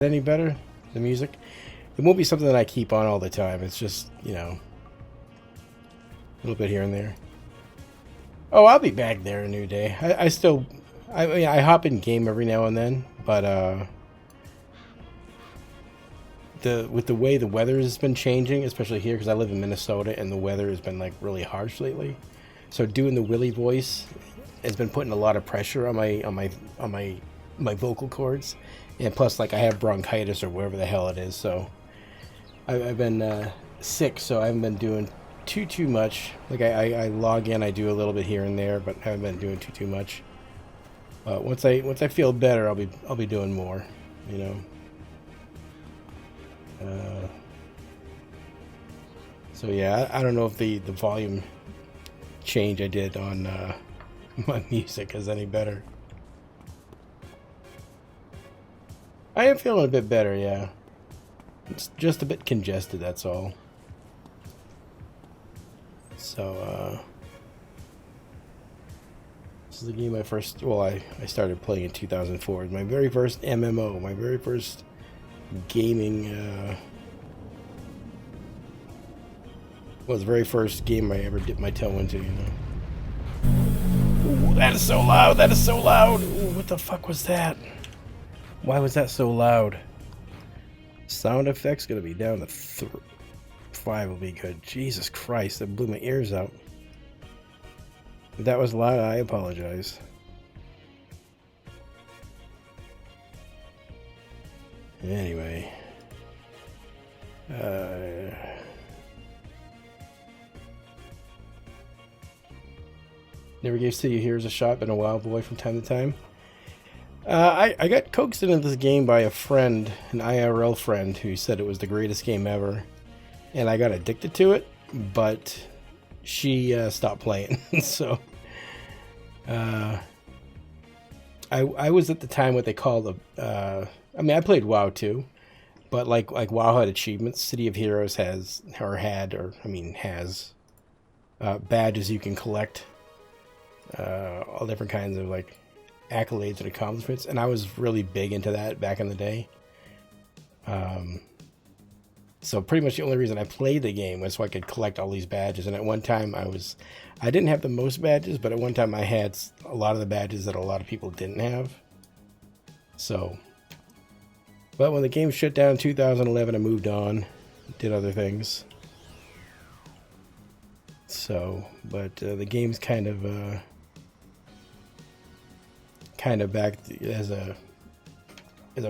Any better? The music? It won't be something that I keep on all the time. It's just, you know, a little bit here and there. Oh, I'll be back there a new day. I still, I mean, I hop in game every now and then, but with the way the weather has been changing, especially here because I live in Minnesota and the weather has been like really harsh lately. So doing the Willy voice has been putting a lot of pressure on my vocal cords, and plus like I have bronchitis or whatever the hell it is. So I've been sick, so I haven't been doing too much. Like I log in, I do a little bit here and there, but I haven't been doing too much. Once I feel better, I'll be doing more. You know. So yeah, I don't know if the volume change I did on my music is any better. I am feeling a bit better, yeah. It's just a bit congested, that's all. So, this is the game I first, well, I started playing in 2004. My very first MMO, my very first gaming, well, the very first game I ever dipped my toe into, you know. Ooh, that is so loud, that is so loud! Ooh, what the fuck was that? Why was that so loud? Sound effects gonna be down to 5 will be good. Jesus Christ, that blew my ears out. If that was loud, I apologize. Anyway. Never gave City Heroes a shot, been a wild boy from time to time. I got coaxed into this game by a friend, an IRL friend, who said it was the greatest game ever. And I got addicted to it, but she stopped playing. So, I was at the time what they call the, I mean, I played WoW too, but like WoW had achievements. City of Heroes has, has badges you can collect, all different kinds of like accolades and accomplishments, and I was really big into that back in the day. So pretty much the only reason I played the game was so I could collect all these badges. And at one time I didn't have the most badges, but at one time I had a lot of the badges that a lot of people didn't have. So, but when the game shut down in 2011, I moved on, did other things. So, but the game's kind of back as a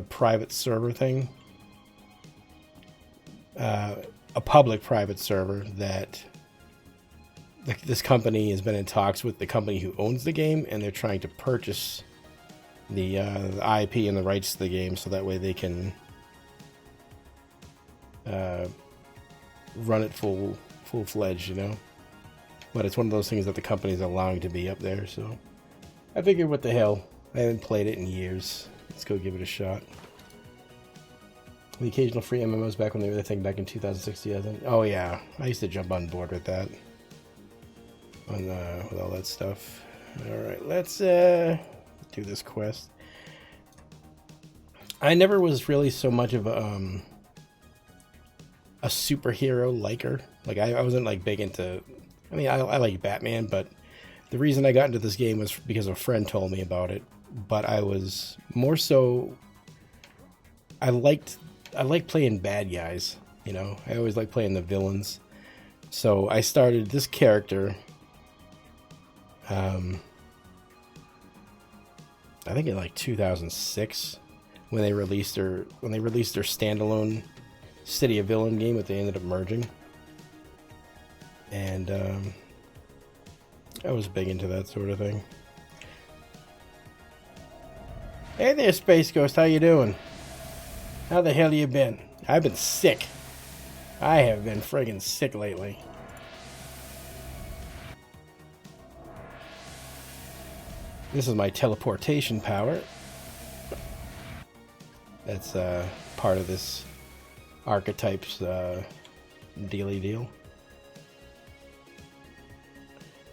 private server thing. A public private server that this company has been in talks with the company who owns the game, and they're trying to purchase the IP and the rights to the game, so that way they can run it full-fledged, you know. But it's one of those things that the company's allowing to be up there, so I figured, what the hell? I haven't played it in years. Let's go give it a shot. The occasional free MMOs back when they were the thing back in 2016, I think. Oh yeah, I used to jump on board with that. With all that stuff. Alright, let's do this quest. I never was really so much of a superhero liker. Like I wasn't like big into, I mean, I like Batman, but the reason I got into this game was because a friend told me about it. But I was more so, I liked playing bad guys, you know. I always liked playing the villains. So I started this character, I think in like 2006, when they released their standalone City of Villain game that they ended up merging. And I was big into that sort of thing. Hey there, Space Ghost, how you doing? How the hell you been? I've been sick. I have been friggin' sick lately. This is my teleportation power. That's part of this archetype's dealy deal.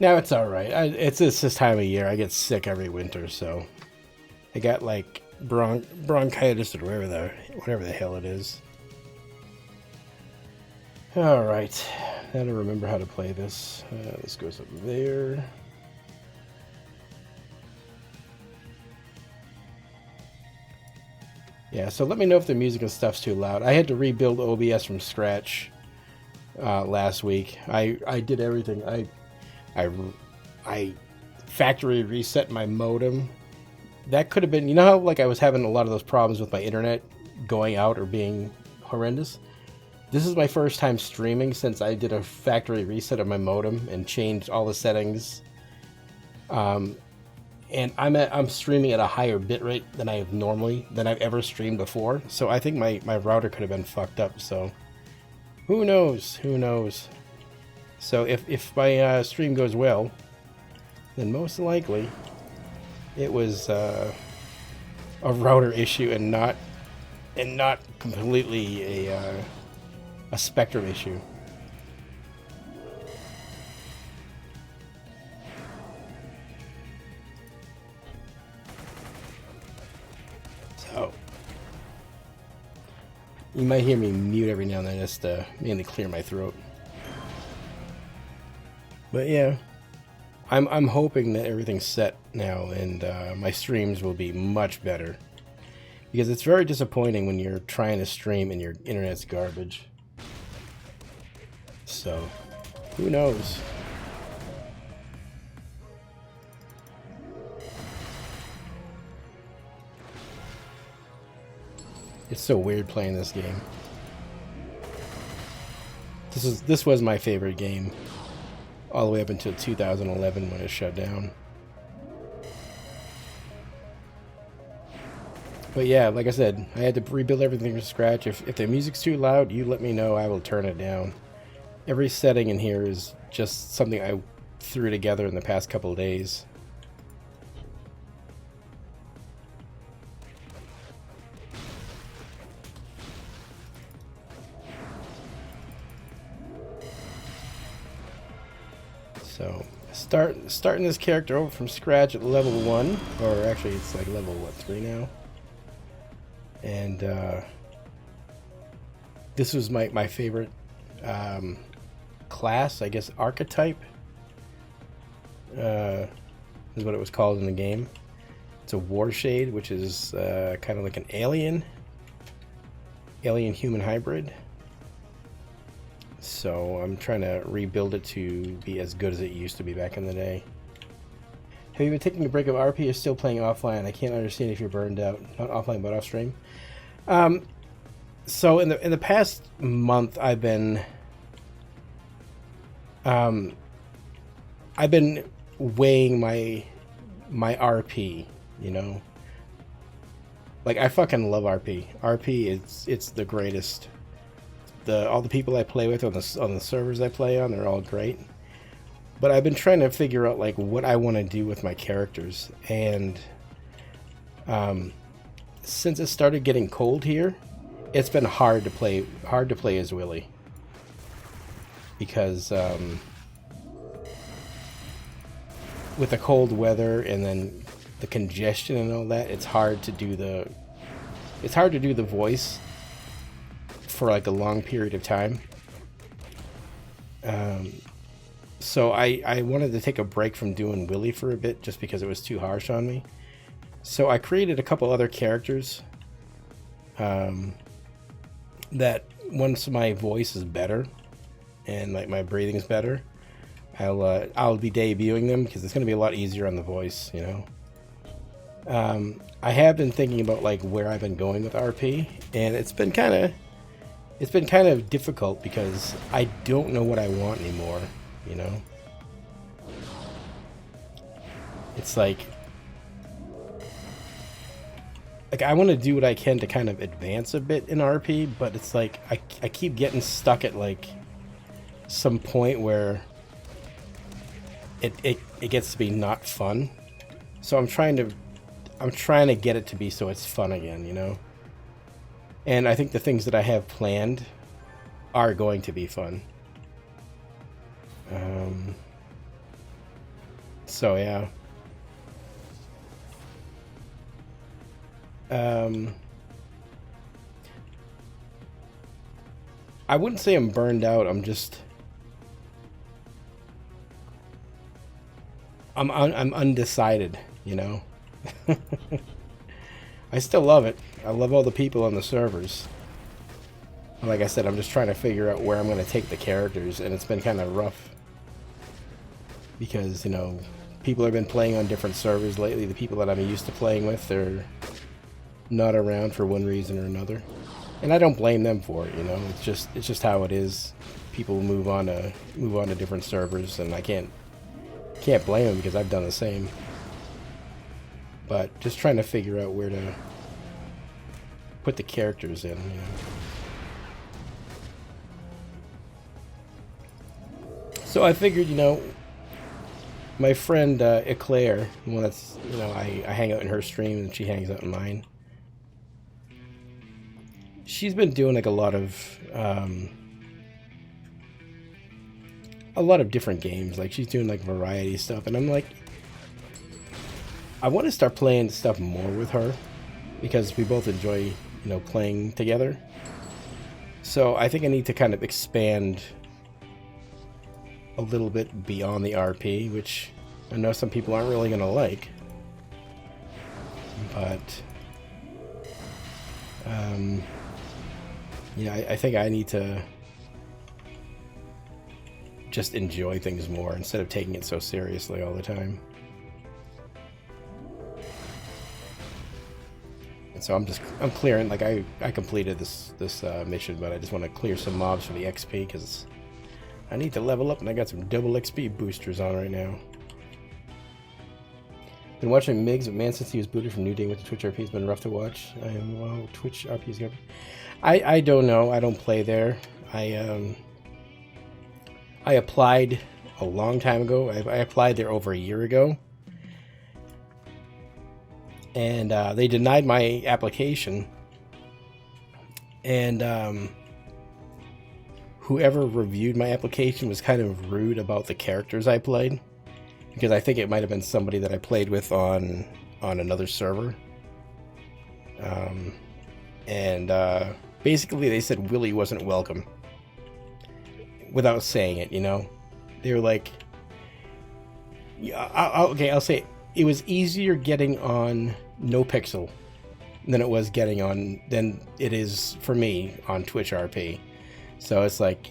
Now it's alright. It's this time of year. I get sick every winter, so I got like bronchitis or whatever the whatever the hell it is. Alright, now to remember how to play this. This goes up there. Yeah, so let me know if the music and stuff's too loud. I had to rebuild OBS from scratch last week. I did everything. I factory reset my modem. That could have been, you know how like I was having a lot of those problems with my internet going out or being horrendous? This is my first time streaming since I did a factory reset of my modem and changed all the settings. And I'm streaming at a higher bitrate than I've ever streamed before. So I think my router could have been fucked up. So who knows? Who knows? So if my stream goes well, then most likely it was a router issue and not completely a Spectrum issue. So you might hear me mute every now and then just to mainly clear my throat. But yeah, I'm hoping that everything's set now and my streams will be much better. Because it's very disappointing when you're trying to stream and your internet's garbage. So, who knows? It's so weird playing this game. This was my favorite game all the way up until 2011 when it shut down. But yeah, like I said, I had to rebuild everything from scratch. If the music's too loud, you let me know. I will turn it down. Every setting in here is just something I threw together in the past couple of days. So, starting this character over from scratch at level 1, or actually it's like level, what, 3 now? And this was my favorite class, I guess, archetype is what it was called in the game. It's a Warshade, which is kind of like an alien human hybrid. So I'm trying to rebuild it to be as good as it used to be back in the day. Have you been taking a break of RP or still playing offline? I can't understand if you're burned out. Not offline, but off stream. So in the past month, I've been weighing my RP. You know, like I fucking love RP. RP it's the greatest. All the people I play with on the servers I play on, they're all great. But I've been trying to figure out like what I want to do with my characters, and since it started getting cold here, it's been hard to play as Willy, because with the cold weather and then the congestion and all that, it's hard to do the voice for like a long period of time. So I wanted to take a break from doing Willy for a bit just because it was too harsh on me. So I created a couple other characters that once my voice is better and like my breathing is better, I'll be debuting them because it's going to be a lot easier on the voice, you know. I have been thinking about like where I've been going with RP, and it's been kind of difficult because I don't know what I want anymore, you know. It's like I want to do what I can to kind of advance a bit in RP, but it's like I keep getting stuck at like some point where it gets to be not fun. So I'm trying to get it to be so it's fun again, you know. And I think the things that I have planned are going to be fun. So yeah. I wouldn't say I'm burned out. I'm undecided, you know. I still love it. I love all the people on the servers. Like I said, I'm just trying to figure out where I'm going to take the characters, and it's been kind of rough. Because, you know, people have been playing on different servers lately. The people that I'm used to playing with, they're not around for one reason or another. And I don't blame them for it, you know. It's just how it is. People move on to different servers, and I can't blame them because I've done the same. But just trying to figure out where to put the characters in, you know. So I figured, you know, my friend Eclair, the one that's, you know, I hang out in her stream and she hangs out in mine. She's been doing like a lot of different games. Like she's doing like variety stuff, and I'm like, I want to start playing stuff more with her because we both enjoy, you know, playing together. So I think I need to kind of expand a little bit beyond the RP, which I know some people aren't really going to like. But yeah, I think I need to just enjoy things more instead of taking it so seriously all the time. And so I'm clearing, like I completed this mission, but I just want to clear some mobs for the XP because I need to level up, and I got some double XP boosters on right now. Been watching Migs, but man, since he was booted from New Day with the Twitch RP, it's been rough to watch. Well, Twitch RP is good. I don't know. I don't play there. I applied a long time ago. I applied there over a year ago. And they denied my application. And whoever reviewed my application was kind of rude about the characters I played. Because I think it might have been somebody that I played with on another server. Basically they said Willie wasn't welcome. Without saying it, you know? They were like... I'll say it was easier getting on NoPixel than it is for me on Twitch RP. So it's like,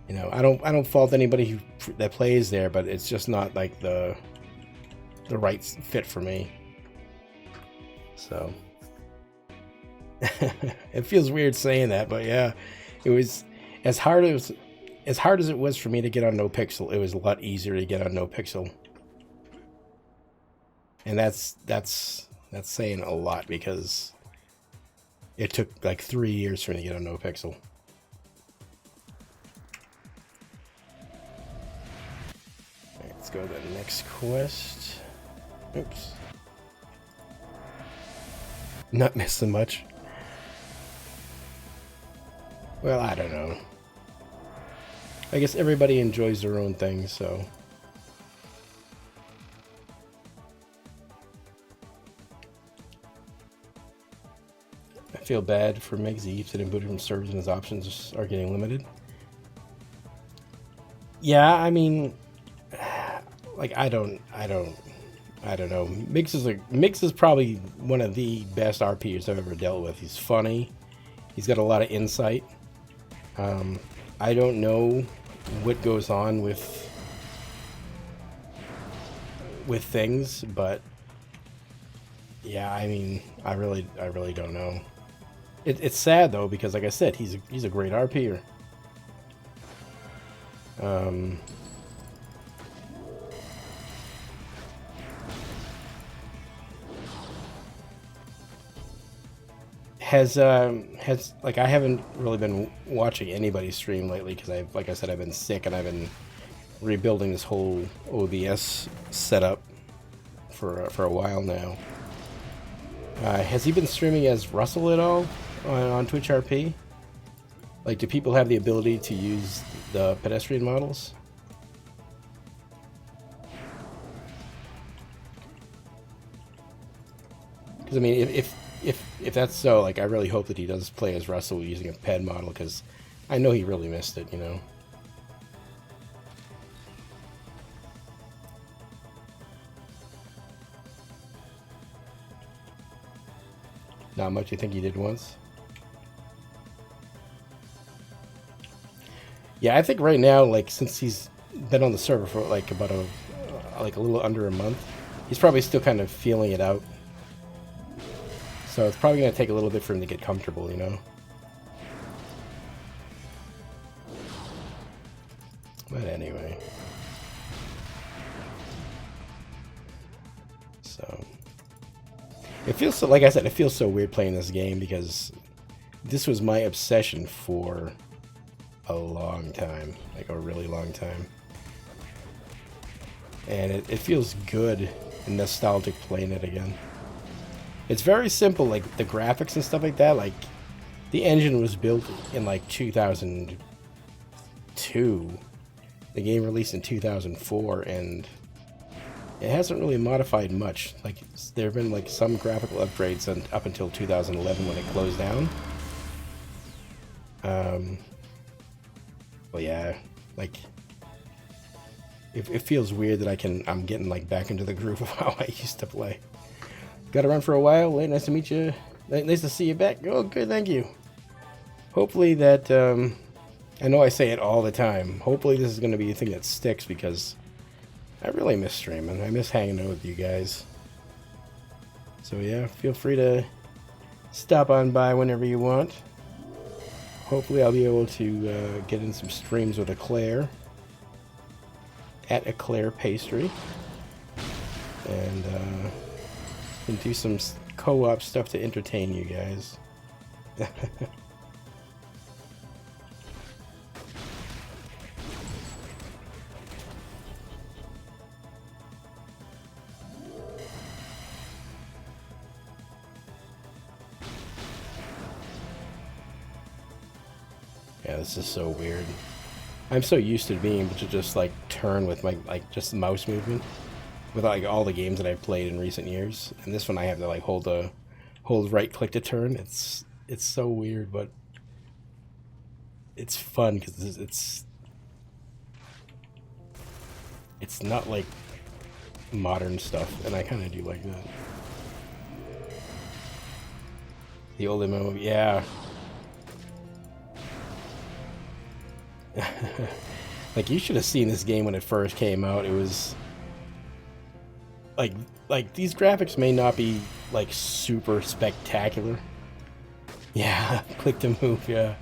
you know, I don't fault anybody that plays there, but it's just not like the right fit for me. So it feels weird saying that, but yeah, it was as hard as it was for me to get on NoPixel. It was a lot easier to get on NoPixel, and that's saying a lot because it took like 3 years for me to get on NoPixel. Let's go to the next quest. Oops. Not missing much. Well, I don't know. I guess everybody enjoys their own thing, so. I feel bad for Megsy. He's getting booted from servers and his options are getting limited. Yeah, I mean, like I don't know. Mix is probably one of the best RPers I've ever dealt with. He's funny. He's got a lot of insight. I don't know what goes on with things, but yeah, I mean, I really don't know. It's sad though because, like I said, he's a great RPer. Has like I haven't really been watching anybody stream lately because like I said, I've been sick and I've been rebuilding this whole OBS setup for a while now. Has he been streaming as Russell at all on Twitch RP? Like, do people have the ability to use the pedestrian models? Because I mean, if that's so, like, I really hope that he does play as Russell using a ped model, because I know he really missed it, you know. Not much. You think he did once? Yeah, I think right now, like, since he's been on the server for like about a little under a month, he's probably still kind of feeling it out. So it's probably going to take a little bit for him to get comfortable, you know? But anyway. So. It feels so, like I said, it feels so weird playing this game because this was my obsession for a long time. Like a really long time. And it feels good and nostalgic playing it again. It's very simple, like the graphics and stuff like that. Like the engine was built in like 2002. The game released in 2004, and it hasn't really modified much. Like there have been like some graphical upgrades up until 2011 when it closed down. Well, yeah, like it feels weird that I'm getting like back into the groove of how I used to play. Got around for a while. Hey, nice to meet you. Nice to see you back. Oh, good, thank you. Hopefully that, I know I say it all the time. Hopefully this is going to be a thing that sticks because I really miss streaming. I miss hanging out with you guys. So yeah, feel free to stop on by whenever you want. Hopefully I'll be able to get in some streams with Eclair. At Eclair Pastry. And, and do some co-op stuff to entertain you guys. Yeah, this is so weird. I'm so used to being able to just like turn with my just mouse movement. With like all the games that I've played in recent years, and this one I have to like hold right click to turn. It's so weird, but it's fun because it's not like modern stuff, and I kind of do like that. The old MMO, yeah. Like you should have seen this game when it first came out. It was. Like these graphics may not be like super spectacular. Yeah, click to move. Yeah,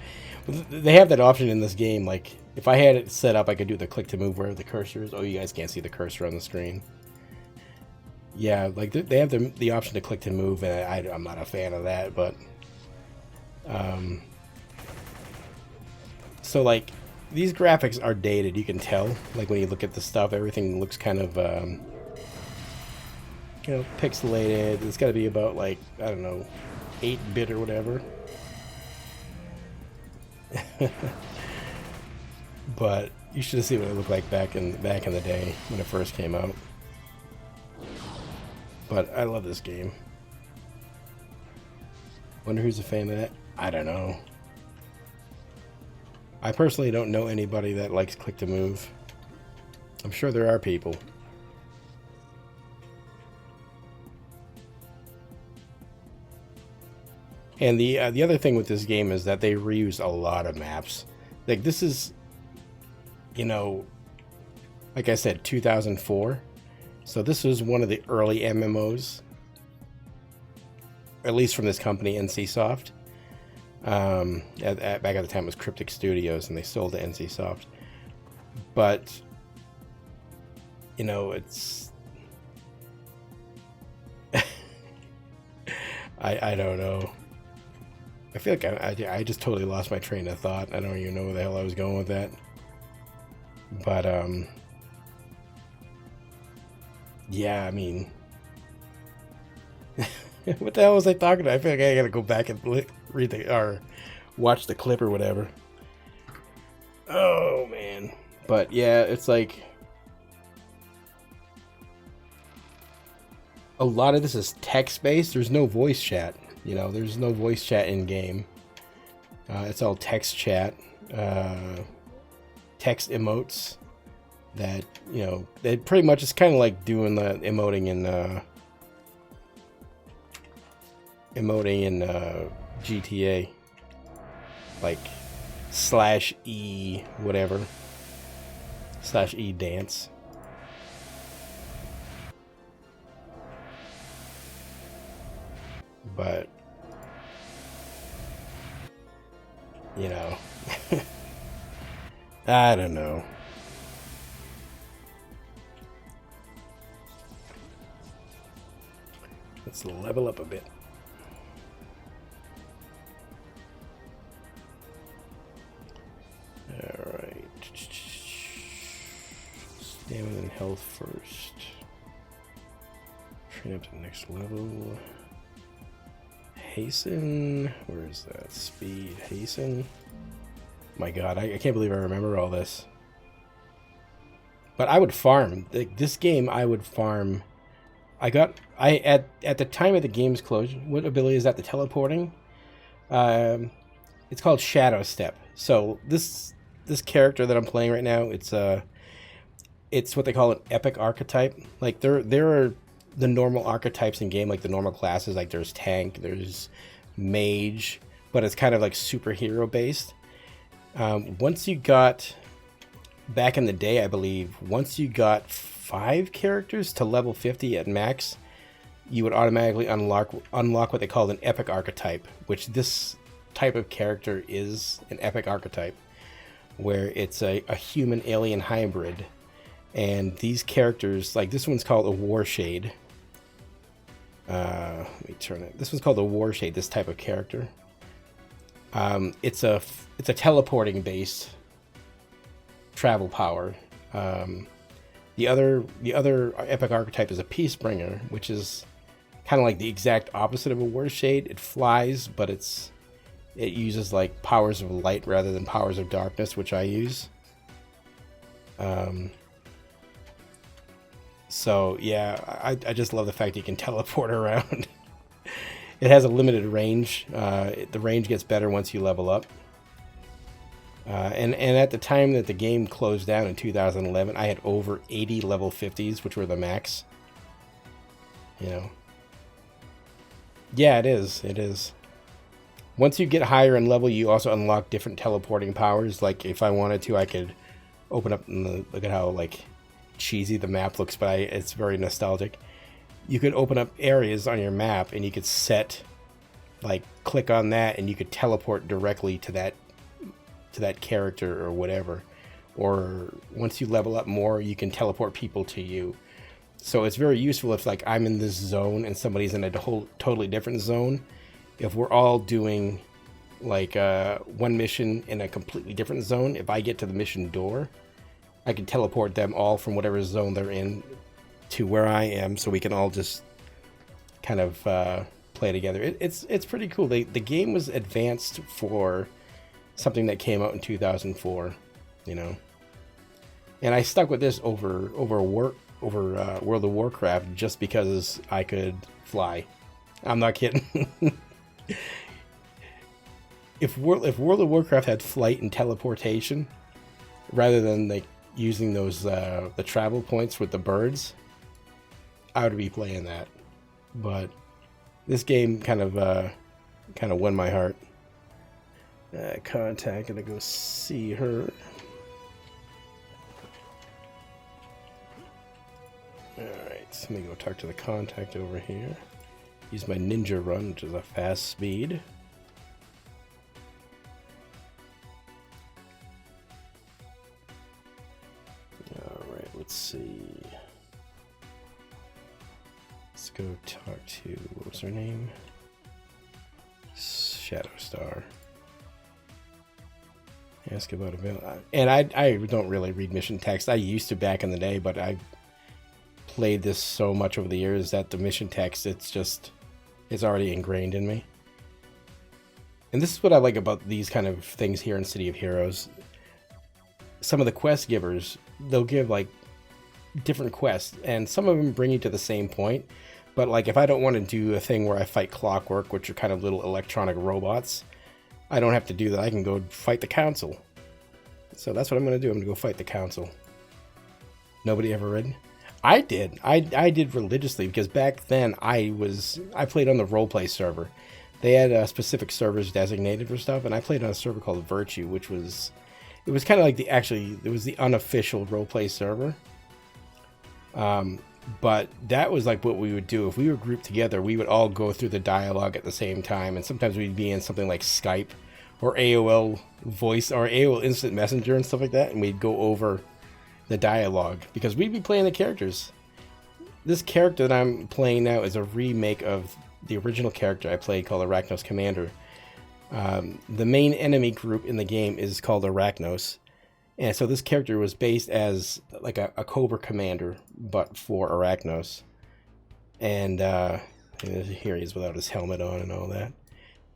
they have that option in this game. Like if I had it set up, I could do the click to move wherever the cursor is. Oh, you guys can't see the cursor on the screen. Yeah, like they have the option to click to move, and I'm not a fan of that. But so like these graphics are dated. You can tell. Like when you look at the stuff, everything looks kind of. You know, pixelated. It's got to be about like, I don't know, 8-bit or whatever. But you should have seen what it looked like back in the day when it first came out. But I love this game. Wonder who's a fan of that? I don't know. I personally don't know anybody that likes click to move. I'm sure there are people. And the other thing with this game is that they reuse a lot of maps. Like this is, you know, like I said, 2004. So this was one of the early MMOs, at least from this company, NCSoft. Back at the time it was Cryptic Studios, and they sold to NCSoft. But, you know, it's... I don't know. I feel like I just totally lost my train of thought. I don't even know where the hell I was going with that. But, yeah, I mean... what the hell was I talking about? I feel like I gotta go back and read or watch the clip or whatever. Oh, man. But, yeah, it's like... a lot of this is text-based. There's no voice chat. You know, there's no voice chat in game. It's all text chat, text emotes that, you know, it pretty much is kind of like doing the emoting in GTA, like /E whatever, /E dance. But you know, I don't know. Let's level up a bit. Alright. Stamina and health first. Train up to the next level. Hasten. Where is that? Speed. Hasten. My god, I can't believe I remember all this. But I would farm. This game, I would farm. At the time of the game's closure, what ability is that? The teleporting? It's called Shadow Step. So this character that I'm playing right now, it's what they call an epic archetype. Like there are the normal archetypes in game, like the normal classes, like there's tank, there's mage, but it's kind of like superhero based. Once you got, back in the day, I believe, once you got 5 characters to level 50 at max, you would automatically unlock what they call an epic archetype, which this type of character is an epic archetype, where it's a human alien hybrid. And these characters, like this one's called a Warshade. Let me turn it. This one's called a Warshade, this type of character. It's a teleporting based travel power. The other epic archetype is a Peacebringer, which is kind of like the exact opposite of a Warshade. It flies, but it uses like powers of light rather than powers of darkness, which I use. So yeah, I just love the fact you can teleport around. It has a limited range. The range gets better once you level up. And at the time that the game closed down in 2011, I had over 80 level 50s, which were the max. You know. Yeah, it is. It is. Once you get higher in level, you also unlock different teleporting powers. Like if I wanted to, I could open up and look at how like cheesy the map looks, but it's very nostalgic. You could open up areas on your map and you could set, like click on that and you could teleport directly to that character or whatever. Or once you level up more, you can teleport people to you. So it's very useful if like I'm in this zone and somebody's in a totally different zone. If we're all doing like one mission in a completely different zone, if I get to the mission door, I can teleport them all from whatever zone they're in to where I am, so we can all just kind of play together. It's pretty cool. The game was advanced for something that came out in 2004, you know. And I stuck with this over World of Warcraft just because I could fly. I'm not kidding. If World of Warcraft had flight and teleportation rather than like using those the travel points with the birds, I would be playing that. But this game kind of won my heart. Contact, gonna go see her. Alright, so let me go talk to the contact over here. Use my ninja run, which is a fast speed. Alright, let's see. Let's go talk to, what was her name? Shadowstar. Ask about available. And I don't really read mission text. I used to back in the day, but I played this so much over the years that the mission text, it's already ingrained in me. And this is what I like about these kind of things here in City of Heroes. Some of the quest givers, they'll give like different quests, and some of them bring you to the same point, But like, if I don't want to do a thing where I fight Clockwork, which are kind of little electronic robots, I don't have to do that. I can go fight the council. So that's what I'm going to do. I'm going to go fight the council. Nobody ever read? I did. I did religiously, because back then I played on the roleplay server. They had specific servers designated for stuff, and I played on a server called Virtue, which was, it was kind of like it was the unofficial roleplay server. But that was like what we would do. If we were grouped together, we would all go through the dialogue at the same time, and sometimes we'd be in something like Skype or AOL Voice or AOL Instant Messenger and stuff like that, and we'd go over the dialogue because we'd be playing the characters. This character that I'm playing now is a remake of the original character I played called Arachnos Commander. The main enemy group in the game is called Arachnos. And so this character was based as like a Cobra Commander, but for Arachnos. And here he is without his helmet on and all that.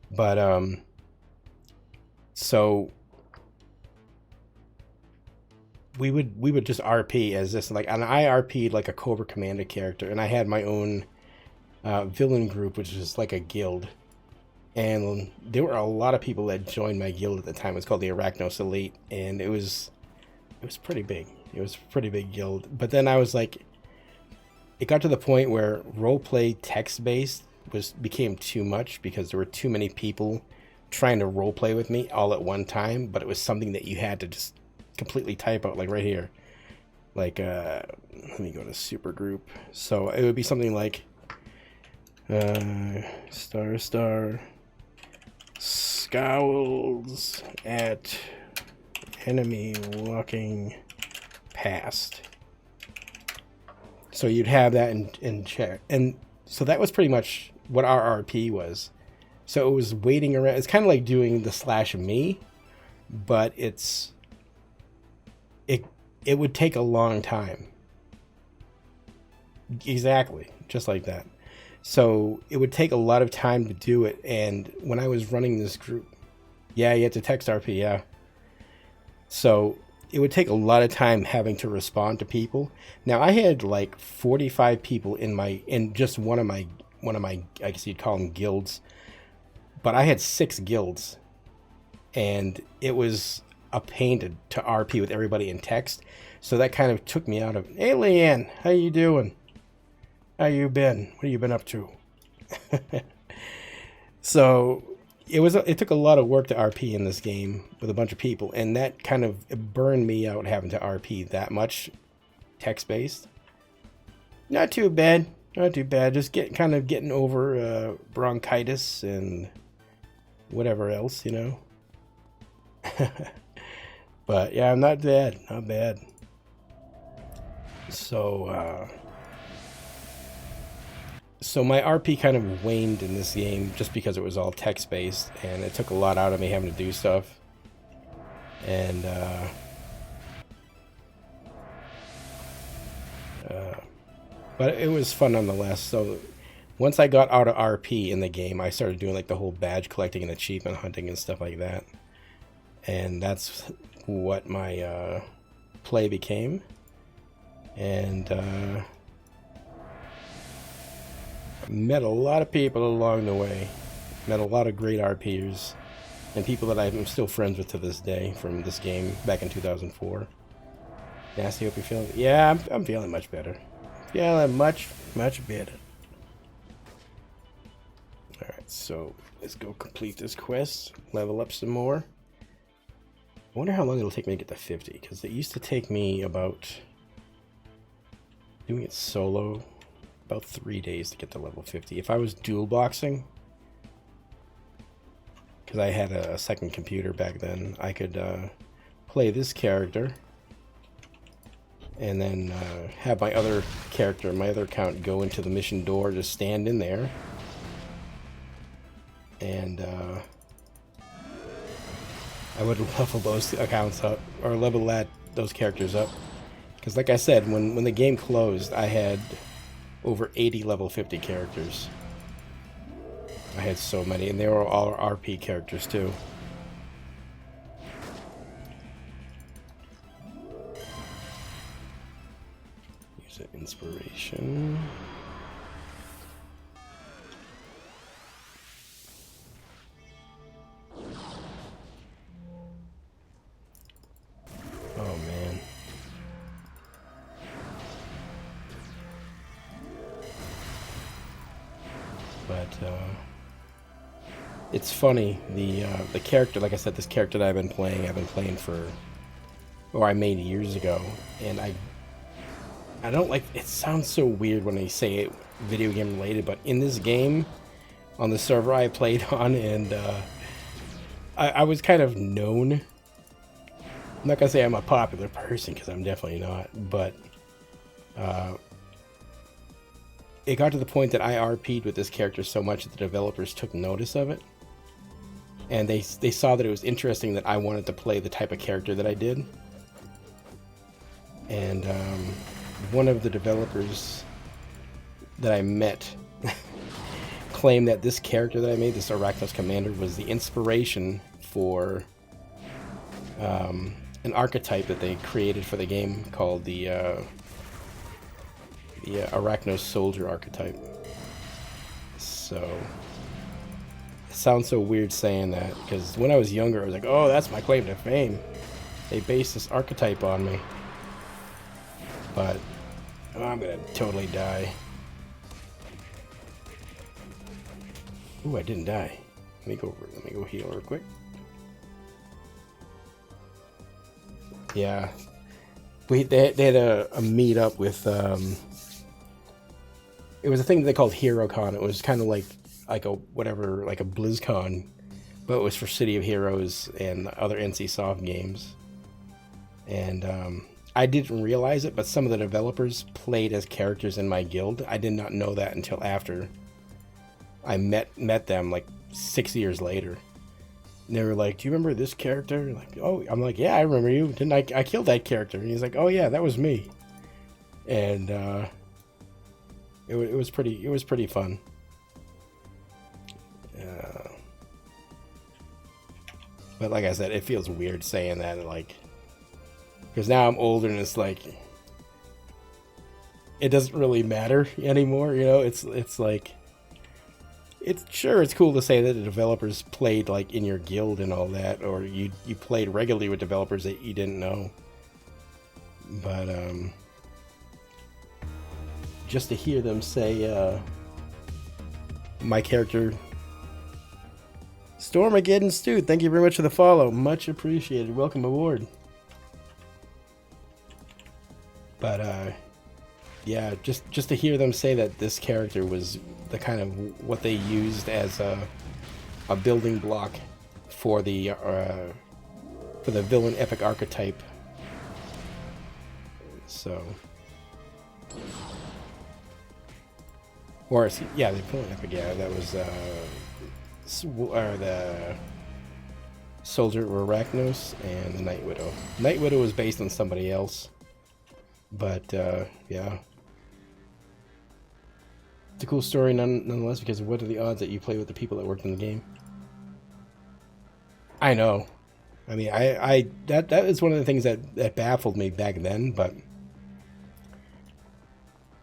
But so we would just RP as this, like, and I RP'd like a Cobra Commander character, and I had my own villain group, which is like a guild. And there were a lot of people that joined my guild at the time. It was called the Arachnos Elite, and it was pretty big. It was a pretty big guild. But then I was like, it got to the point where roleplay text-based became too much, because there were too many people trying to roleplay with me all at one time, but it was something that you had to just completely type out, like right here. Like, let me go to supergroup. So it would be something like, star scowls at enemy walking past. So you'd have that in chat. And so that was pretty much what our RP was. So it was waiting around. It's kind of like doing the /me, but it would take a long time. Exactly, just like that. So it would take a lot of time to do it. And when I was running this group, yeah, you had to text RP, yeah. So it would take a lot of time having to respond to people. Now I had like 45 people in just one of my, I guess you'd call them guilds, but I had 6 guilds, and it was a pain to RP with everybody in text. So that kind of took me out of, hey Leanne, how you doing? How you been? What have you been up to? So it took a lot of work to RP in this game with a bunch of people, and that kind of burned me out having to RP that much text-based. Not too bad. Not too bad. Just getting over bronchitis and whatever else, you know. But yeah, not bad. Not bad. So my RP kind of waned in this game just because it was all text-based, and it took a lot out of me having to do stuff. And but it was fun nonetheless. So once I got out of RP in the game, I started doing like the whole badge collecting and achievement hunting and stuff like that. And that's what my play became. And met a lot of people along the way. Met a lot of great RPers and people that I'm still friends with to this day from this game back in 2004. Nasty, hope you're feeling. Yeah, I'm feeling much better. Feeling much better. Alright, so let's go complete this quest. Level up some more. I wonder how long it'll take me to get to 50, because it used to take me about, doing it solo, about 3 days to get to level 50. If I was dual boxing, because I had a second computer back then, I could play this character and then have my other character, my other account, go into the mission door, just stand in there, and I would level those accounts up, or level those characters up. Because like I said, when the game closed, I had over 80 level 50 characters. I had so many, and they were all RP characters too. Use an inspiration. it's funny, the character, like I said, this character that I've been playing for, or I made years ago, and I don't like, it sounds so weird when I say it video game related, but in this game, on the server I played on, and I was kind of known. I'm not gonna say I'm a popular person, because I'm definitely not, but it got to the point that I RP'd with this character so much that the developers took notice of it. And they saw that it was interesting that I wanted to play the type of character that I did. And one of the developers that I met claimed that this character that I made, this Arachnos commander, was the inspiration for an archetype that they created for the game called the Arachnos soldier archetype. So it sounds so weird saying that, because when I was younger I was like, oh, that's my claim to fame. They based this archetype on me. But I'm gonna totally die. Ooh, I didn't die. Let me go heal real quick. Yeah. They had a meet up with it was a thing they called HeroCon. It was kind of like a BlizzCon, but it was for City of Heroes and other NCSoft games. And I didn't realize it, but some of the developers played as characters in my guild. I did not know that until after I met them, like 6 years later. And they were like, "Do you remember this character?" Like, "Oh," I'm like, "Yeah, I remember you. Didn't I killed that character?" And he's like, "Oh yeah, that was me." And it was pretty fun. But like I said, it feels weird saying that, like, because now I'm older and it's like it doesn't really matter anymore. You know, it's like, it's cool to say that the developers played like in your guild and all that, or you played regularly with developers that you didn't know. But just to hear them say my character, Stormageddon Stu, thank you very much for the follow, much appreciated, welcome aboard. But yeah, just to hear them say that this character was the kind of what they used as a building block for the villain epic archetype. So, or yeah, the villain epic. Yeah, that was the Soldier Arachnos and the Night Widow. Night Widow was based on somebody else, but yeah. It's a cool story nonetheless, because what are the odds that you play with the people that worked in the game? I know. I mean, that is one of the things that baffled me back then, but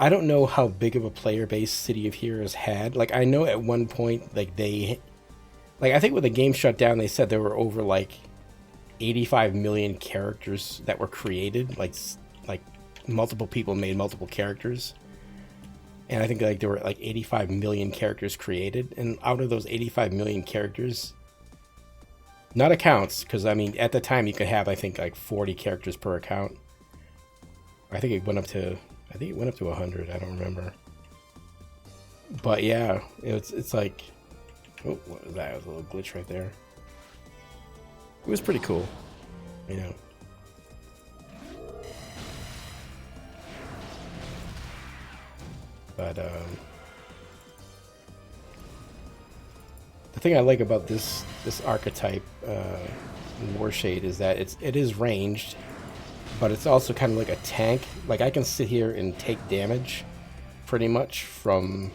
I don't know how big of a player base City of Heroes had. Like, I know at one point, like, I think when the game shut down, they said there were over, like, 85 million characters that were created. Like multiple people made multiple characters. And I think, like, there were, like, 85 million characters created. And out of those 85 million characters, not accounts, because, I mean, at the time, you could have, I think, like, 40 characters per account. I think it went up to 100. I don't remember. But yeah, it's like, oh, what was that? It was a little glitch right there. It was pretty cool, you know. But the thing I like about this archetype, Warshade, is that it is ranged, but it's also kind of like a tank. Like, I can sit here and take damage pretty much from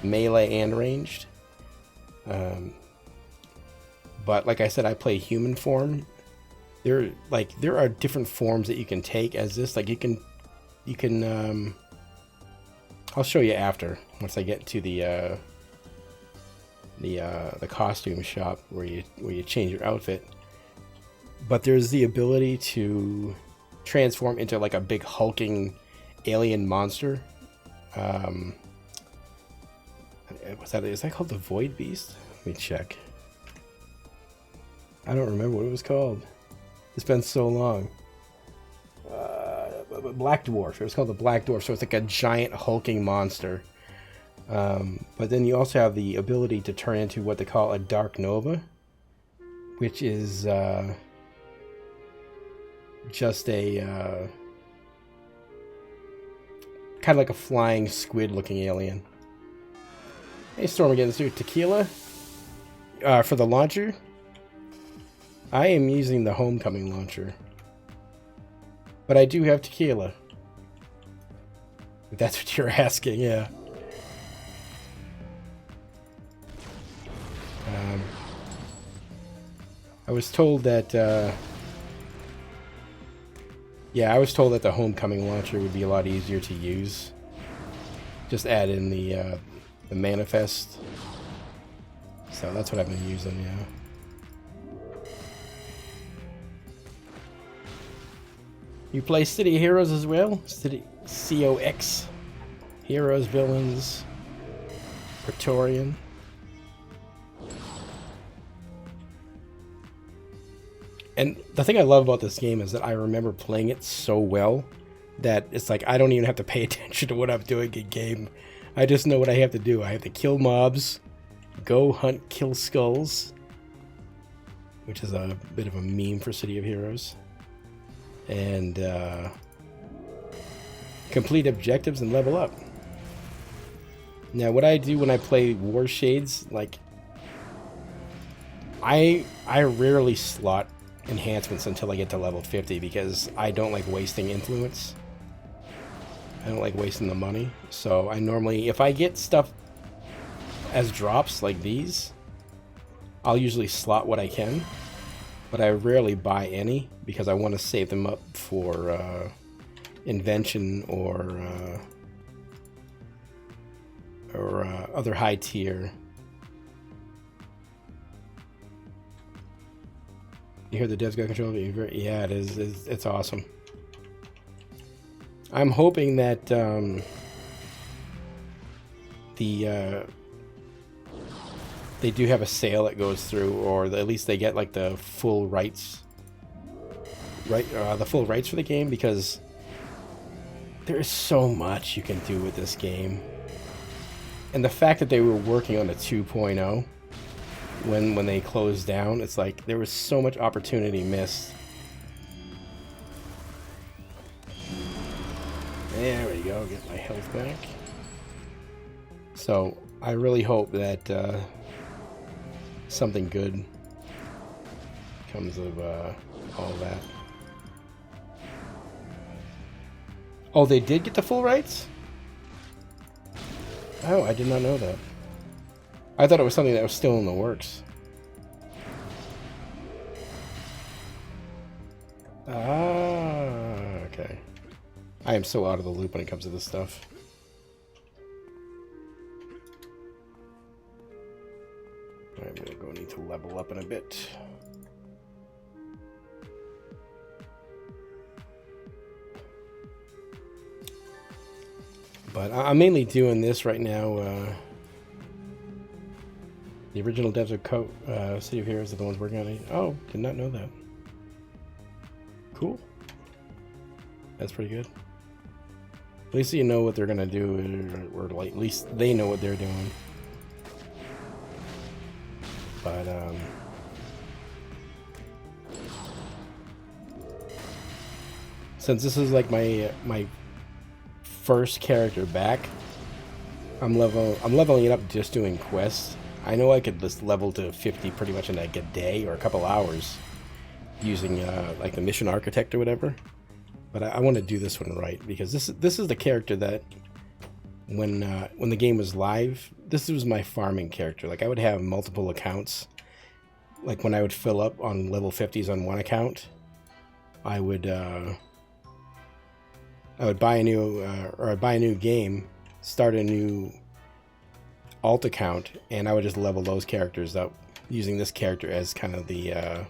melee and ranged. But like I said, I play human form. There are different forms that you can take as this. Like, you can I'll show you after, once I get to the costume shop where you change your outfit. But there's the ability to transform into like a big hulking alien monster. is that called the Void Beast? Let me check. I don't remember what it was called. It's been so long. Black Dwarf. It was called the Black Dwarf, so it's like a giant hulking monster. But then you also have the ability to turn into what they call a Dark Nova, which is just a kind of like a flying squid-looking alien. Hey, Storm again. Let's do tequila for the launcher. I am using the Homecoming launcher, but I do have tequila. If that's what you're asking, yeah. I was told that. Yeah, I was told that the Homecoming launcher would be a lot easier to use. Just add in the manifest. So that's what I've been using, yeah. You play City Heroes as well? City COX. Heroes, Villains, Praetorian. And the thing I love about this game is that I remember playing it so well that it's like I don't even have to pay attention to what I'm doing in game. I just know what I have to do. I have to kill mobs, go hunt, kill skulls, which is a bit of a meme for City of Heroes, and complete objectives and level up. Now, what I do when I play Warshades, like I rarely slot enhancements until I get to level 50 because I don't like wasting influence. I don't like wasting the money. So I normally, if I get stuff as drops like these, I'll usually slot what I can, but I rarely buy any because I want to save them up for invention or other high tier. You hear the devs got control of it? Yeah, it is. It's awesome. I'm hoping that they do have a sale that goes through, or at least they get like the full rights, the full rights for the game, because there is so much you can do with this game, and the fact that they were working on a 2.0. When they closed down, it's like there was so much opportunity missed. There we go, get my health back. So I really hope that something good comes of all that. Oh, they did get the full rights? Oh, I did not know that. I thought it was something that was still in the works. Ah, okay. I am so out of the loop when it comes to this stuff. I'm going to need to level up in a bit. But I'm mainly doing this right now. The original devs of City of Heroes are the ones working on it. Oh, did not know that. Cool. That's pretty good. At least you know what they're gonna do, or like at least they know what they're doing. But since this is like my first character back, I'm leveling it up just doing quests. I know I could just level to 50 pretty much in like a day or a couple hours using like the mission architect or whatever. But I want to do this one right because this is the character that when the game was live, this was my farming character. Like I would have multiple accounts. Like when I would fill up on level 50s on one account, I would buy a new game, start a new alt account, and I would just level those characters up using this character as kind of the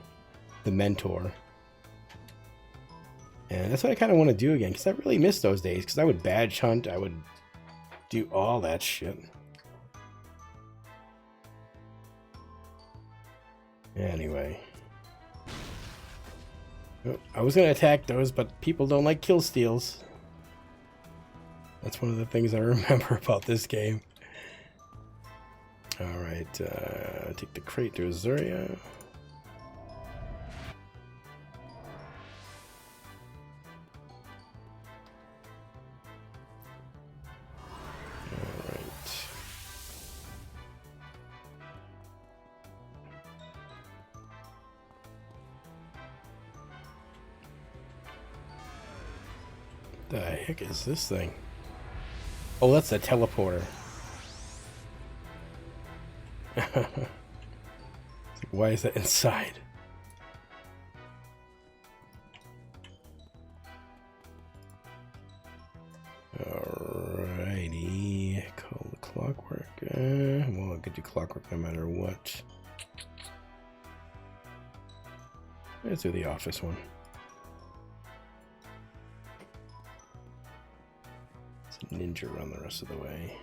mentor. And that's what I kind of want to do again, because I really miss those days, because I would badge hunt, I would do all that shit. Anyway. Oh, I was going to attack those, but people don't like kill steals. That's one of the things I remember about this game. Alright, take the crate to Azuria. The heck is this thing? Oh, that's a teleporter. Why is that inside? Alrighty. Call the clockwork. Well, I'll get you clockwork no matter what. Let's do the office one. Ninja run the rest of the way.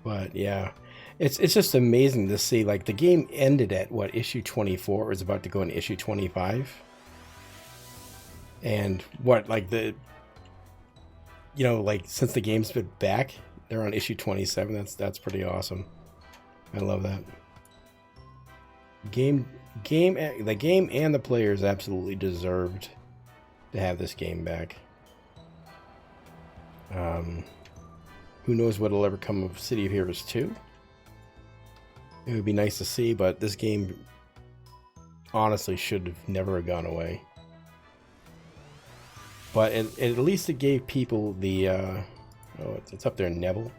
But yeah, it's just amazing to see. Like, the game ended at what, issue 24? It was about to go into issue 25, and what, like, the, you know, like, since the game's been back, they're on issue 27. That's pretty awesome. I love that. The game and the players absolutely deserved to have this game back. Who knows what'll ever come of City of Heroes 2? It would be nice to see, but this game honestly should have never gone away. But at least it gave people the oh, it's up there in Neville.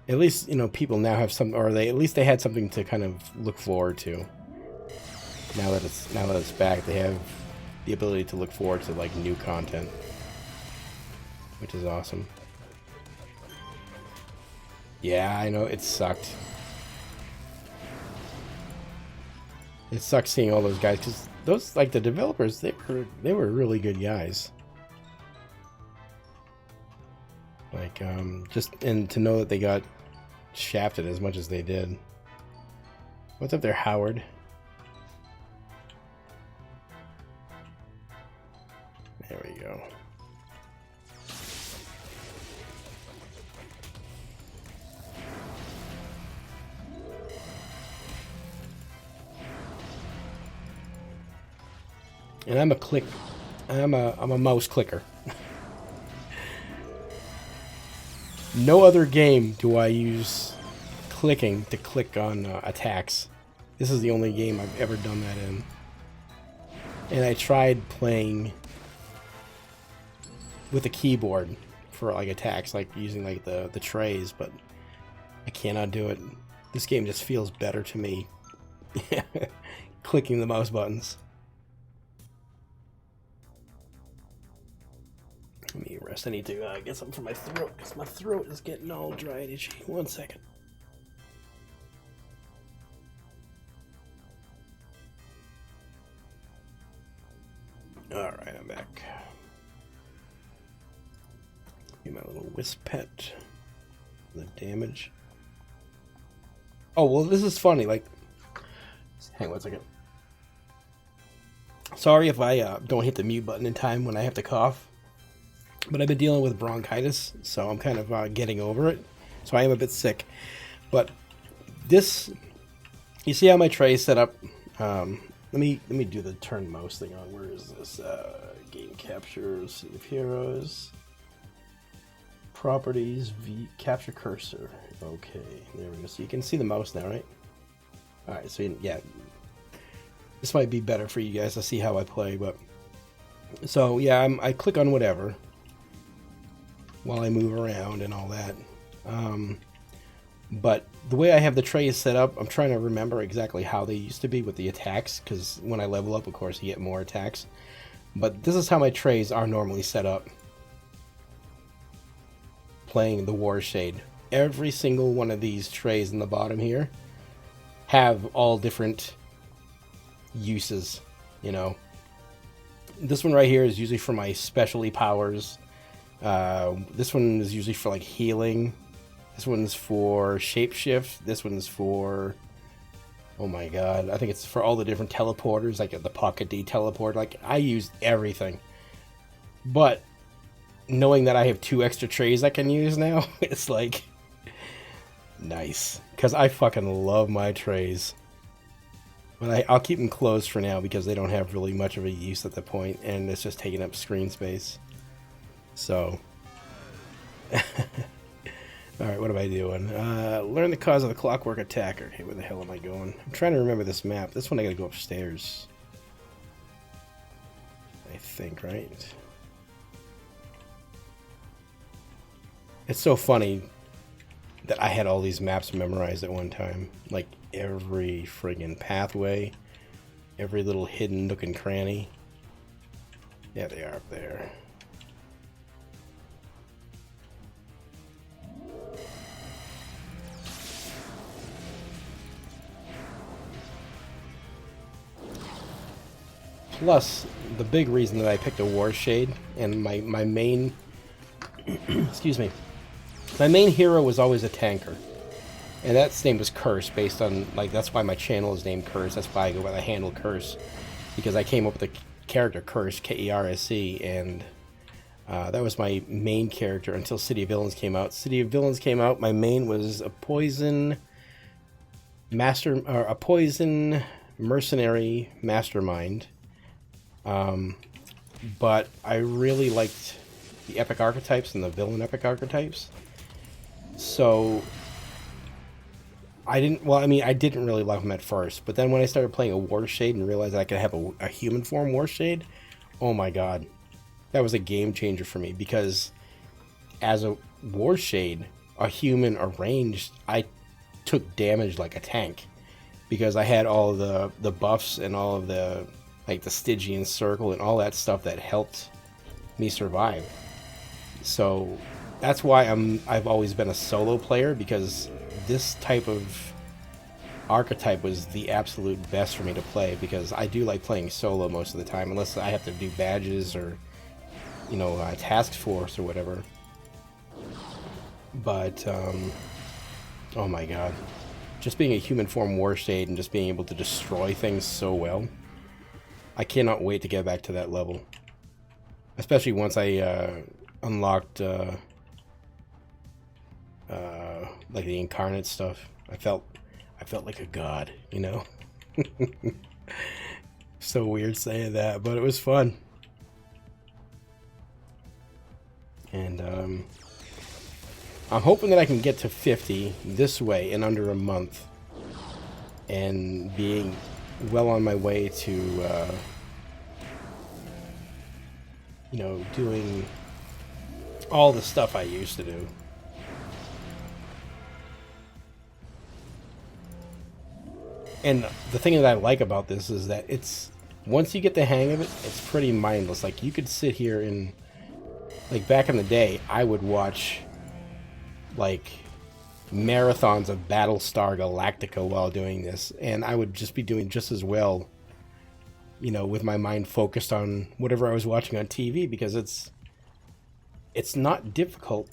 At least, you know, people now have some, or at least they had something to kind of look forward to. Now that it's back, they have the ability to look forward to, like, new content, which is awesome. Yeah, I know, it sucked. It sucks seeing all those guys, because those, like, the developers, they were really good guys. Like, and to know that they got shafted as much as they did. What's up there, Howard? There we go. And I'm a mouse clicker. No other game do I use clicking to click on attacks. This is the only game I've ever done that in. And I tried playing with a keyboard for, like, attacks, like using, like, the trays, but I cannot do it. This game just feels better to me clicking the mouse buttons. Let me rest. I need to get something for my throat, because my throat is getting all dry and itchy. 1 second. Alright, I'm back. Get my little wisp pet. The damage. Oh, well, this is funny. Like, hang on 1 second. Sorry if I don't hit the mute button in time when I have to cough. But I've been dealing with bronchitis, so I'm kind of getting over it. So I am a bit sick. But this, you see how my tray is set up? Let me do the turn mouse thing on. Where is this? Game capture, City of Heroes, properties, capture cursor. Okay, there we go. So you can see the mouse now, right? All right. So yeah, this might be better for you guys to see how I play. But so yeah, I click on whatever while I move around and all that. But the way I have the trays set up, I'm trying to remember exactly how they used to be with the attacks, because when I level up, of course, you get more attacks. But this is how my trays are normally set up. Playing the Warshade. Every single one of these trays in the bottom here have all different uses, you know. This one right here is usually for my specialty powers. This one is usually for, like, healing. This one's for shapeshift. This one's for, oh my god, I think it's for all the different teleporters, like the Pocket D teleport. Like, I use everything. But knowing that I have 2 extra trays I can use now, it's like nice, because I fucking love my trays. But I'll keep them closed for now because they don't have really much of a use at the point, and it's just taking up screen space. So, alright, what am I doing? Learn the cause of the clockwork attacker. Okay, where the hell am I going? I'm trying to remember this map. This one I gotta go upstairs, I think, right? It's so funny that I had all these maps memorized at one time. Like, every friggin' pathway, every little hidden nook and cranny. Yeah, they are up there. Plus, the big reason that I picked a Warshade, and my main excuse me, my main hero was always a tanker. And that's name was Curse, based on, like, that's why my channel is named Curse. That's why I go by the handle Curse, because I came up with the character Curse, K-E-R-S-E, and that was my main character until City of Villains came out. City of Villains came out, my main was a poison mercenary mastermind. But I really liked the epic archetypes and the villain epic archetypes. So I didn't really love them at first, but then when I started playing a Warshade and realized I could have a human form Warshade, oh my god, that was a game changer for me, because as a Warshade, a human arranged, I took damage like a tank, because I had all the buffs and all of the, like, the Stygian circle and all that stuff that helped me survive. So that's why I've always been a solo player, because this type of archetype was the absolute best for me to play, because I do like playing solo most of the time, unless I have to do badges or, you know, task force or whatever. But oh my god, just being a human form Warshade and just being able to destroy things so well, I cannot wait to get back to that level, especially once I unlocked like the incarnate stuff. I felt like a god, you know. So weird saying that, but it was fun. And I'm hoping that I can get to 50 this way in under a month, and being well on my way to you know, doing all the stuff I used to do. And the thing that I like about this is that it's, once you get the hang of it, it's pretty mindless. Like, you could sit here and, like, back in the day, I would watch, like, marathons of Battlestar Galactica while doing this, and I would just be doing just as well, you know, with my mind focused on whatever I was watching on TV, because it's not difficult,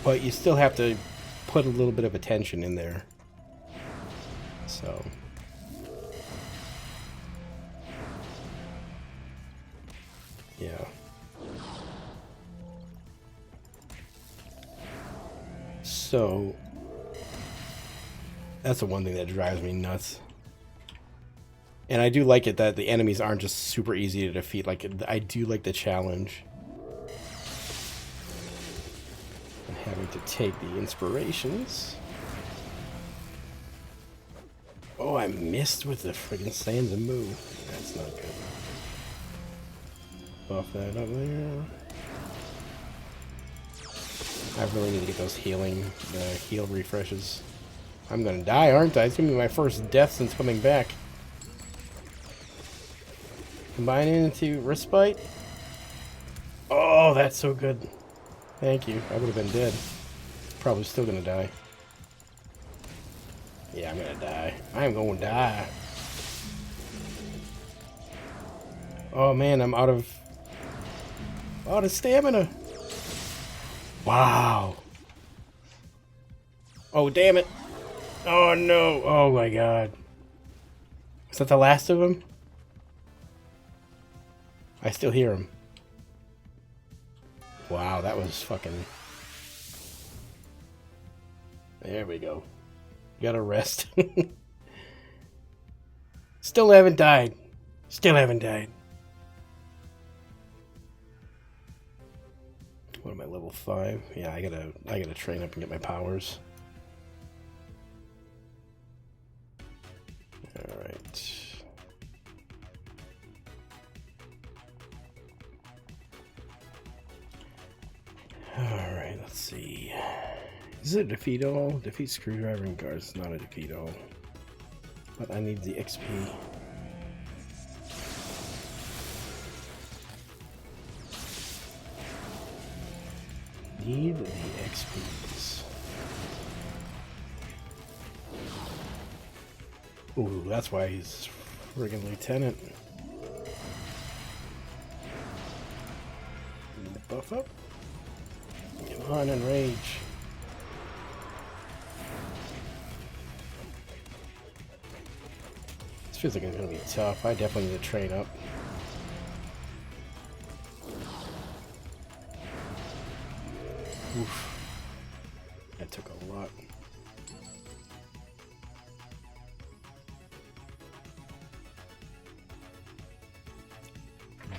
but you still have to put a little bit of attention in there. So yeah. So that's the one thing that drives me nuts. And I do like it that the enemies aren't just super easy to defeat. Like, I do like the challenge. And having to take the inspirations. Oh, I missed with the friggin' Sands and Moo. That's not good. Buff that up there. I really need to get those heal refreshes. I'm gonna die, aren't I? It's gonna be my first death since coming back. Combining into Respite. Oh, that's so good. Thank you. I would have been dead. Probably still gonna die. Yeah, I'm gonna die. I'm gonna die. Oh man, I'm out of stamina. Wow. Oh, damn it. Oh, no. Oh, my God. Is that the last of them? I still hear him. Wow, that was fucking... There we go. Gotta rest. Still haven't died. Still haven't died. What am I, level 5? Yeah, I gotta train up and get my powers. Alright. Alright, let's see. Is it defeat all? Defeat screwdriver and guards. It's not a defeat all. But I need the XP. Need the XPs. Ooh, that's why he's friggin' lieutenant. Buff up. Come on, enrage. This feels like it's gonna be tough. I definitely need to train up. Oof. That took a lot.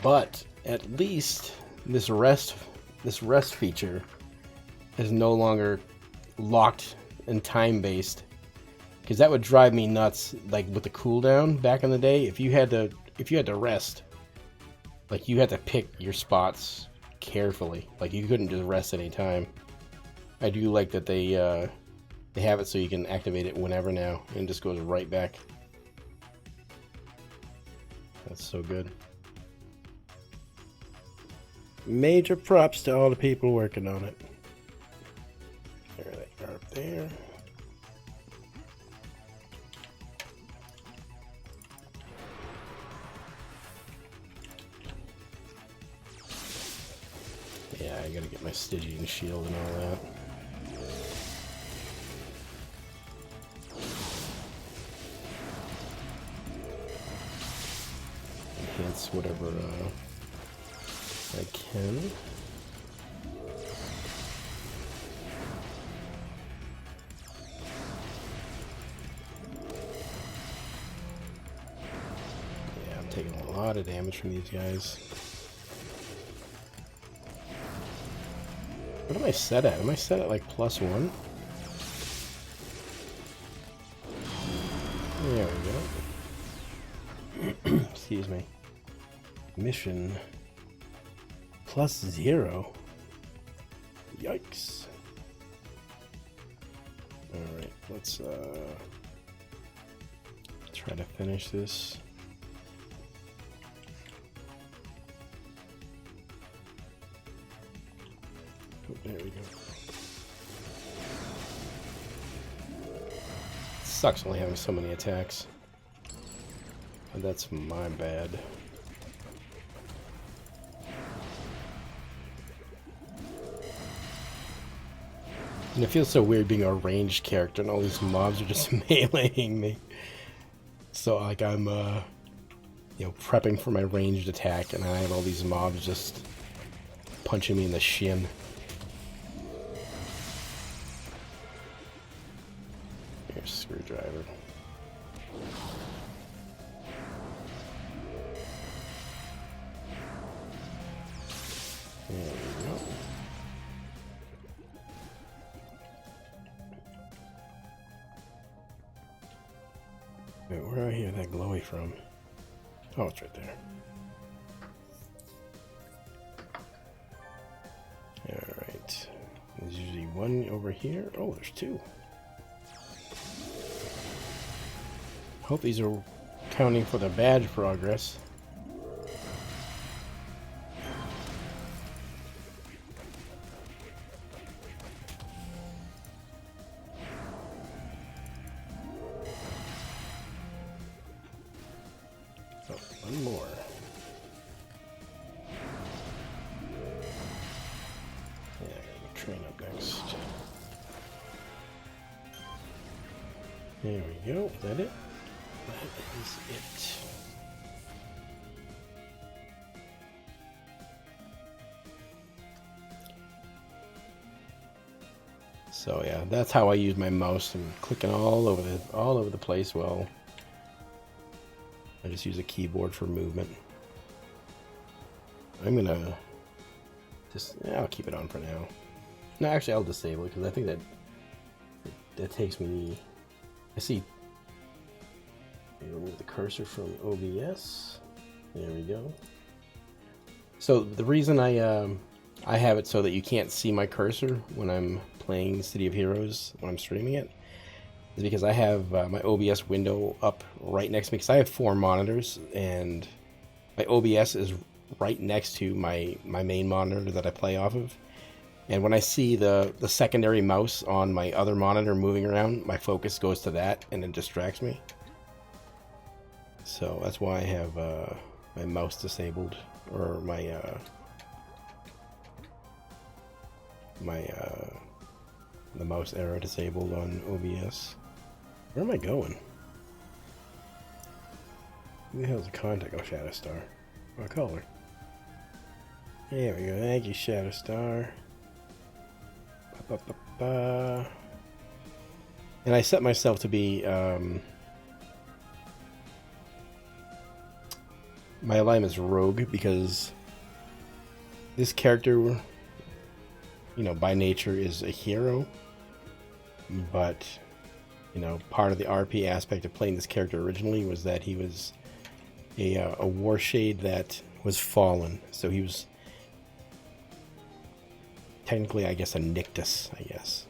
But at least this rest feature is no longer locked and time based, because that would drive me nuts. Like with the cooldown back in the day, if you had to rest, like you had to pick your spots carefully. Like you couldn't just rest any time. I do like that they have it so you can activate it whenever now, and it just goes right back. That's so good. Major props to all the people working on it. There they are up there. Yeah, I gotta get my Stygian shield and all that. Enhance whatever I can. Yeah, I'm taking a lot of damage from these guys. What am I set at? Am I set at like +1? There we go. Excuse me. Mission +0. Yikes. Alright, let's try to finish this. Oh, there we go. Sucks only having so many attacks. But that's my bad. And it feels so weird being a ranged character and all these mobs are just meleeing me. So like I'm you know, prepping for my ranged attack and I have all these mobs just punching me in the shin. Here's screwdriver. There we go. Wait, where do I hear that glowy from? Oh, it's right there. Alright. There's usually one over here. Oh, there's two. Hope these are counting for the badge progress. Oh, one more. Yeah, I gotta go train up next. There we go. Is that it? That is it. So yeah, that's how I use my mouse. I'm clicking all over the place. Well, I just use a keyboard for movement. I'm gonna I'll keep it on for now. No, actually, I'll disable it because I think that takes me. I see. Remove the cursor from OBS. There we go. So the reason I have it so that you can't see my cursor when I'm playing City of Heroes when I'm streaming it is because I have my OBS window up right next to me because I have 4 monitors and my OBS is right next to my main monitor that I play off of. And when I see the secondary mouse on my other monitor moving around, my focus goes to that and it distracts me. So that's why I have my mouse disabled, or the mouse arrow disabled on OBS. Where am I going? Who the hell's the contact? Oh, Shadow Star. What color? There we go. Thank you, Shadow Star. And I set myself to be my alignment's rogue because this character, by nature is a hero, but part of the RP aspect of playing this character originally was that he was a Warshade that was fallen, so he was technically, I guess, a Nictus, I guess.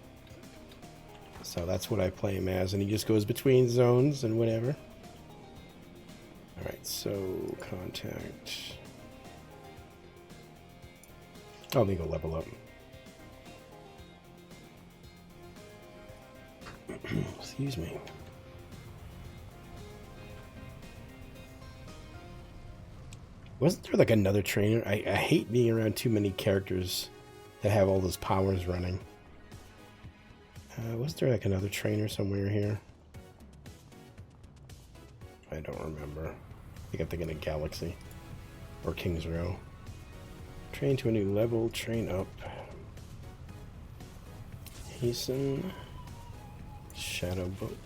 So that's what I play him as, and he just goes between zones and whatever. Alright, so contact. Oh, let me go level up. Excuse me. Wasn't there like another trainer? I hate being around too many characters that have all those powers running. Was there like another trainer somewhere here? I don't remember. I think I'm thinking of Galaxy or King's Row. Train to a new level, train up. Hasten. Shadow Boat.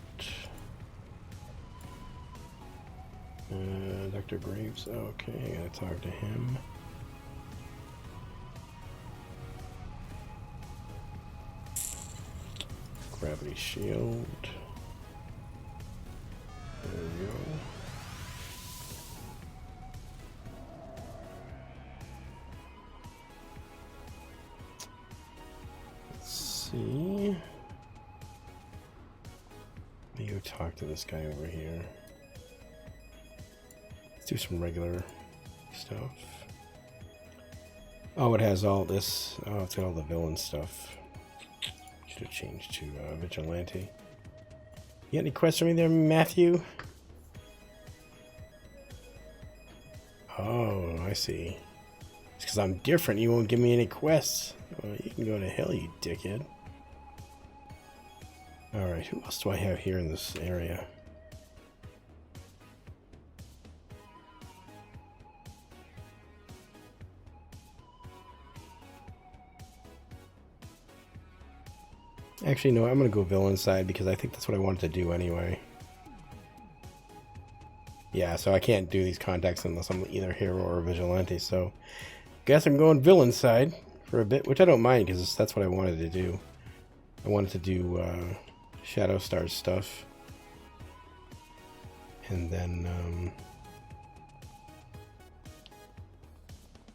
Dr. Graves. Okay, I gotta talk to him. Gravity shield. There we go. Let's see. Let me go talk to this guy over here. Let's do some regular stuff. Oh, it has all this. Oh, it's got all the villain stuff. Should have changed to Vigilante. You got any quests for me there, Matthew? Oh, I see. It's because I'm different. You won't give me any quests. Well, you can go to hell, you dickhead. Alright, who else do I have here in this area? Actually, no, I'm going to go villain side because I think that's what I wanted to do anyway. Yeah, so I can't do these contacts unless I'm either hero or vigilante, so guess I'm going villain side for a bit, which I don't mind because that's what I wanted to do. I wanted to do Shadow Star stuff. And then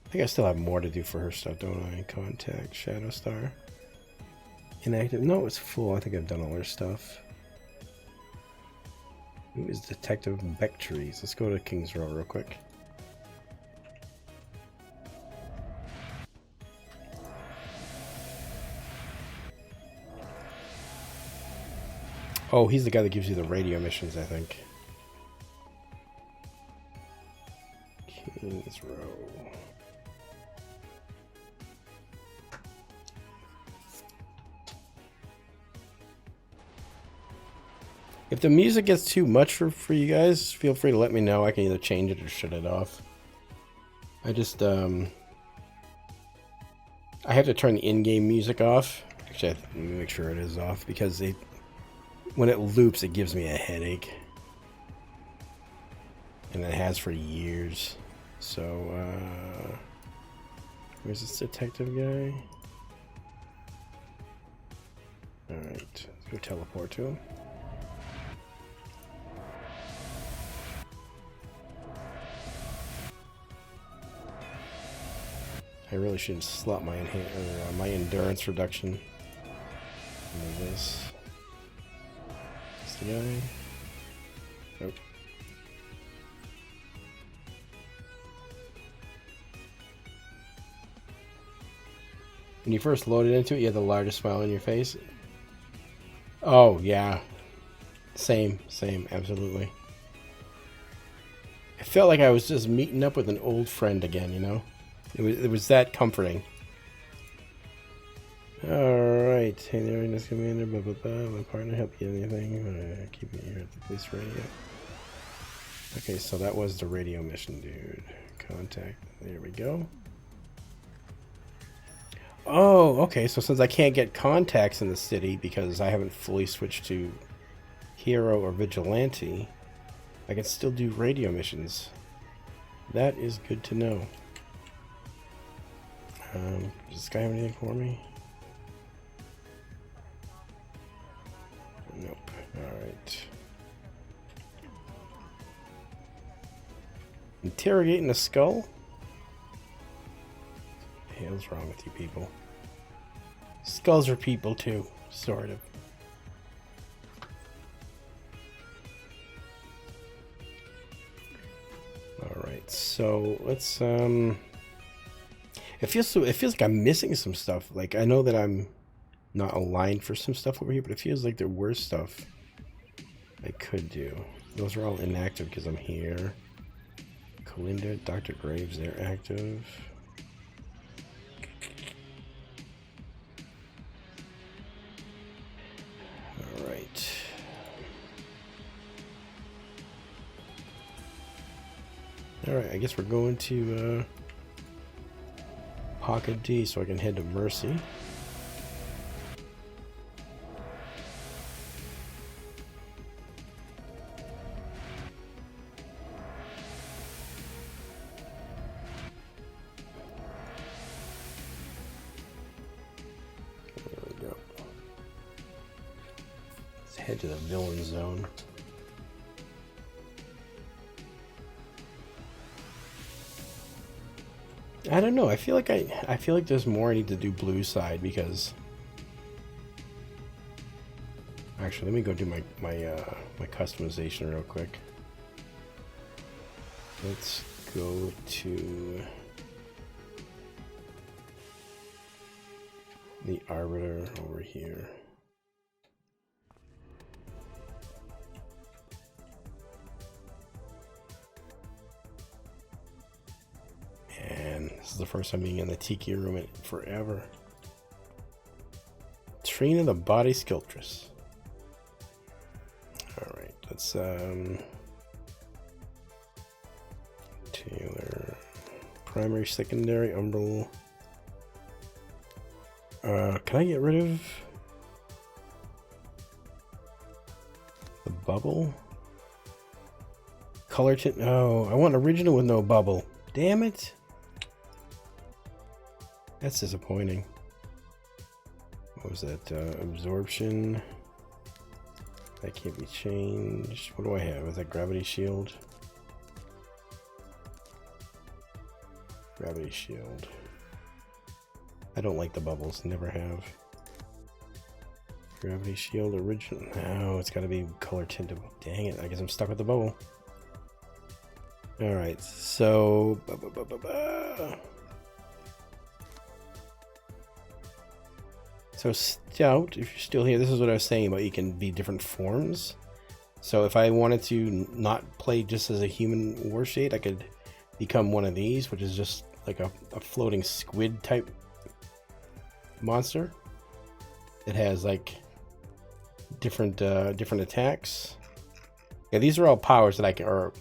I think I still have more to do for her stuff, don't I? Contact Shadow Star. Inactive. No, it's full. I think I've done all her stuff. Who is Detective Bectrees? Let's go to King's Row real quick. Oh, he's the guy that gives you the radio missions, I think. King's Row. If the music gets too much for you guys, feel free to let me know. I can either change it or shut it off. I just, I have to turn the in-game music off. Actually, let me make sure it is off, because when it loops, it gives me a headache. And it has for years. So, where's this detective guy? Alright, let's go teleport to him. I really shouldn't slot my my endurance reduction into this. Is the guy? Nope. When you first loaded into it, you had the largest smile on your face. Oh, yeah. Same, absolutely. I felt like I was just meeting up with an old friend again, you know? It was that comforting. Alright, hey there, Arachnos Commander, blah blah blah. My partner help you anything? Keep me here at the police radio. Okay, so that was the radio mission, dude. Contact. There we go. Oh, okay, so since I can't get contacts in the city because I haven't fully switched to hero or vigilante, I can still do radio missions. That is good to know. Does this guy have anything for me? Nope. Alright. Interrogating a skull? What the hell's wrong with you people? Skulls are people too, sort of. Alright, so let's it feels like I'm missing some stuff. Like, I know that I'm not aligned for some stuff over here, but it feels like there were stuff I could do. Those are all inactive because I'm here. Kalinda, Dr. Graves, they're active. Alright. Alright, I guess we're going to Pocket D so I can head to Mercy. There we go. Let's head to the villain zone. I don't know. I feel like there's more I need to do blue side because actually let me go do my customization real quick. Let's go to the Arbiter over here. This is the first time being in the Tiki room in forever. Trina the Body Sculptress. Alright, let's Taylor. Primary, secondary, umbral. Can I get rid of the bubble? Color tint. Oh, I want original with no bubble. Damn it. That's disappointing. What was that? Absorption. That can't be changed. What do I have? Is that gravity shield? Gravity shield. I don't like the bubbles. Never have. Gravity shield original. No, it's got to be color tinted. Dang it. I guess I'm stuck with the bubble. Alright, so... So Stout, if you're still here, this is what I was saying about you can be different forms. So if I wanted to not play just as a human Warshade, I could become one of these, which is just like a floating squid type monster. It has like different attacks. Yeah, these are all powers that I can, or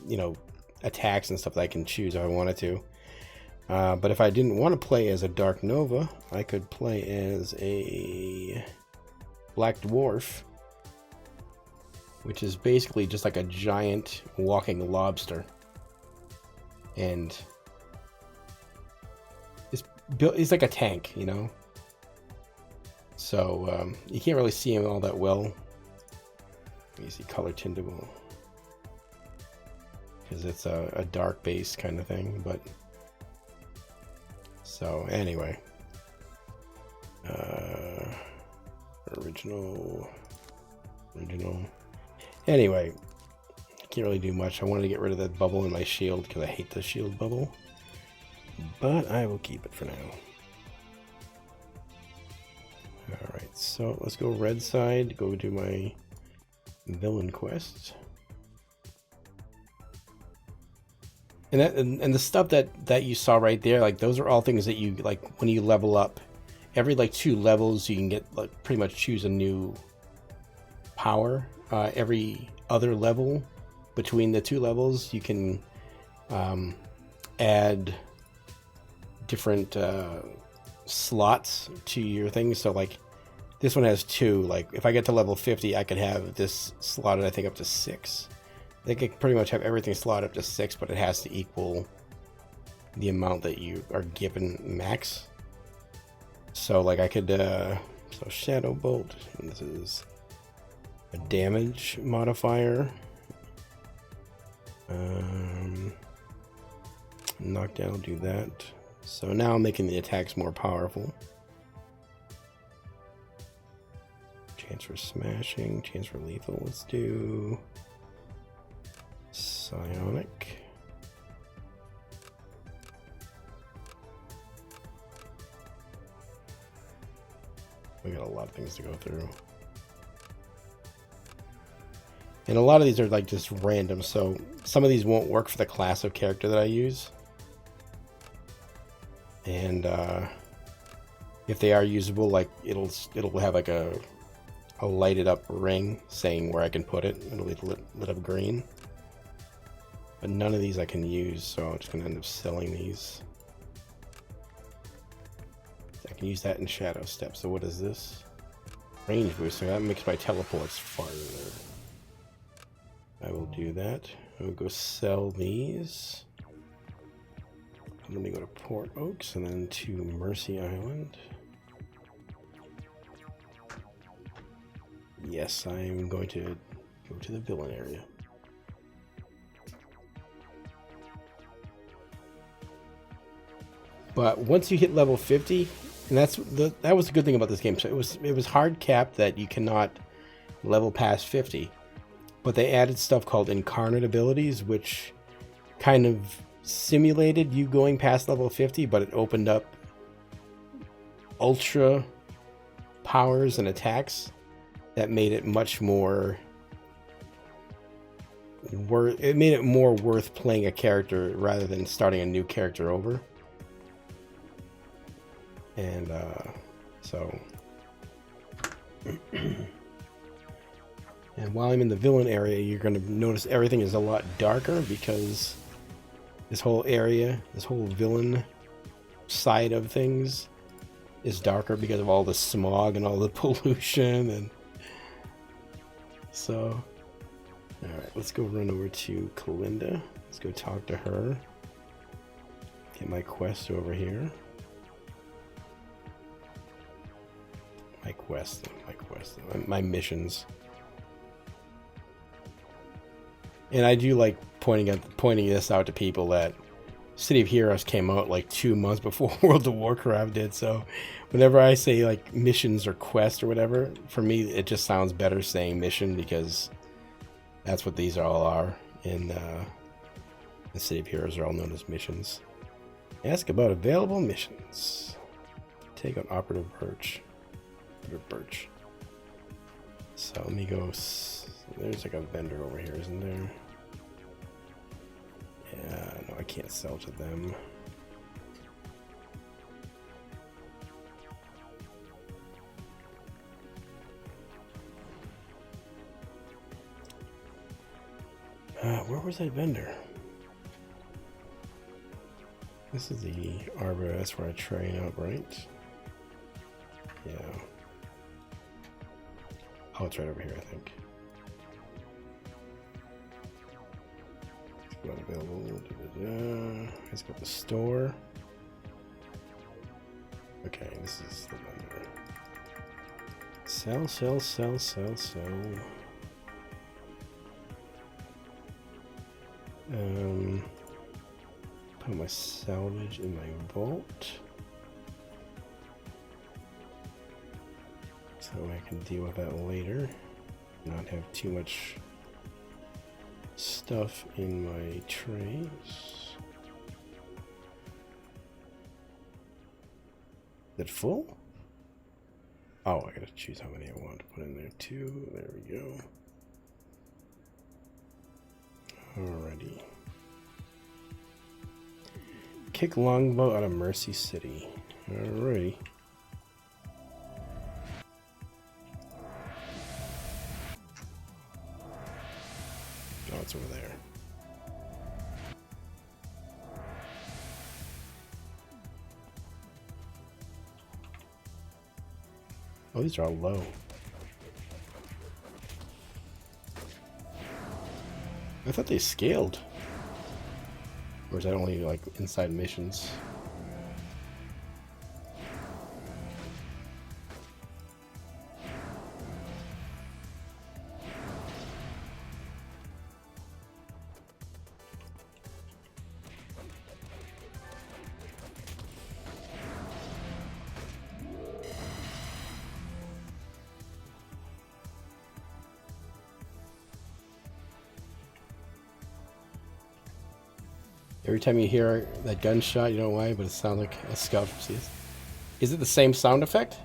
attacks and stuff that I can choose if I wanted to. But if I didn't want to play as a Dark Nova, I could play as a Black Dwarf, which is basically just like a giant walking lobster. And he's like a tank, So you can't really see him all that well. You see color tintable because it's a dark base kind of thing. But so anyway, original. Anyway, I can't really do much. I wanted to get rid of that bubble in my shield because I hate the shield bubble. But I will keep it for now. Alright, so let's go red side, go do my villain quest. And the stuff that you saw right there, like those are all things that you like when you level up. Every like 2 levels you can get like pretty much choose a new power. Every other level between the 2 levels you can add different slots to your things. So like this one has 2. Like if I get to level 50, I could have this slotted, I think, up to 6. They can pretty much have everything slotted up to 6, but it has to equal the amount that you are given max. So like I could so Shadow Bolt, and this is a damage modifier. Knockdown will do that. So now I'm making the attacks more powerful. Chance for smashing, chance for lethal. Let's do psionic. We got a lot of things to go through. And a lot of these are like just random, so some of these won't work for the class of character that I use. And if they are usable, like it'll have like a lighted up ring saying where I can put it. It'll be lit up green. But none of these I can use, so I'm just gonna end up selling these. I can use that in Shadow Step. So what is this? Range boost. So that makes my teleports farther. I will do that. I will go sell these. Let me go to Port Oaks and then to Mercy Island. Yes, I'm going to go to the villain area. But once you hit level 50, and that was the good thing about this game. So it was hard capped that you cannot level past 50. But they added stuff called incarnate abilities, which kind of simulated you going past level 50, but it opened up ultra powers and attacks that made it much more worth playing a character rather than starting a new character over. And so and while I'm in the villain area, you're going to notice everything is a lot darker because this whole area, this whole villain side of things is darker because of all the smog and all the pollution. And so, alright, let's go run over to Kalinda. Let's go talk to her. Get my quest over here. My missions. And I do like pointing this out to people that City of Heroes came out like 2 months before World of Warcraft did. So whenever I say like missions or quest or whatever, for me it just sounds better saying mission because that's what these all are. In the City of Heroes are all known as missions. Ask about available missions. Take out Operative Birch. So let me go. There's like a vendor over here, isn't there? Yeah, no, I can't sell to them. Where was that vendor? This is the arbor. That's where I train up, right? Yeah. Oh, it's right over here, I think. It's not available. It's got the store. Okay, this is the vendor. Sell, sell, sell, sell, sell. Put my salvage in my vault. So I can deal with that later. Not have too much stuff in my trays. Is it full? Oh, I gotta choose how many I want to put in there too. There we go. Alrighty. Kick longbow out of Mercy City. Alrighty. Oh, it's over there. Oh, these are all low. I thought they scaled. Or is that only like inside missions? Every time you hear that gunshot, you don't know why, but it sounds like a scout from CS. Is it the same sound effect?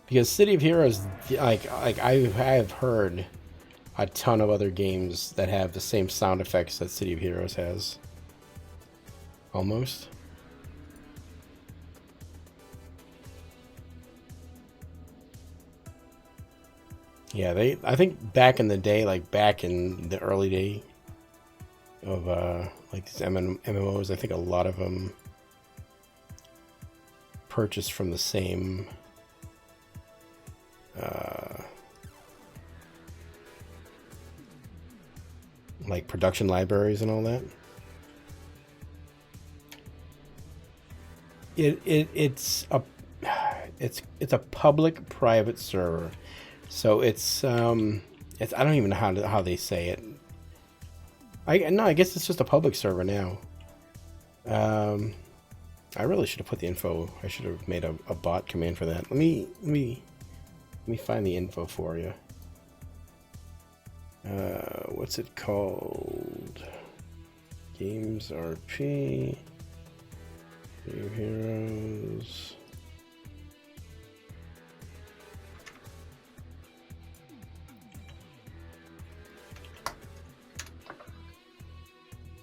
Because City of Heroes, like I have heard a ton of other games that have the same sound effects that City of Heroes has. Almost. Yeah, I think back in the day, like back in the early day of like these MMOs, I think a lot of them purchased from the same like production libraries and all that. It's a public private server, so it's I don't even know how they say it. I guess it's just a public server now. I really should have put the info. I should have made a bot command for that. Let me find the info for you. What's it called? Games RP. New Heroes.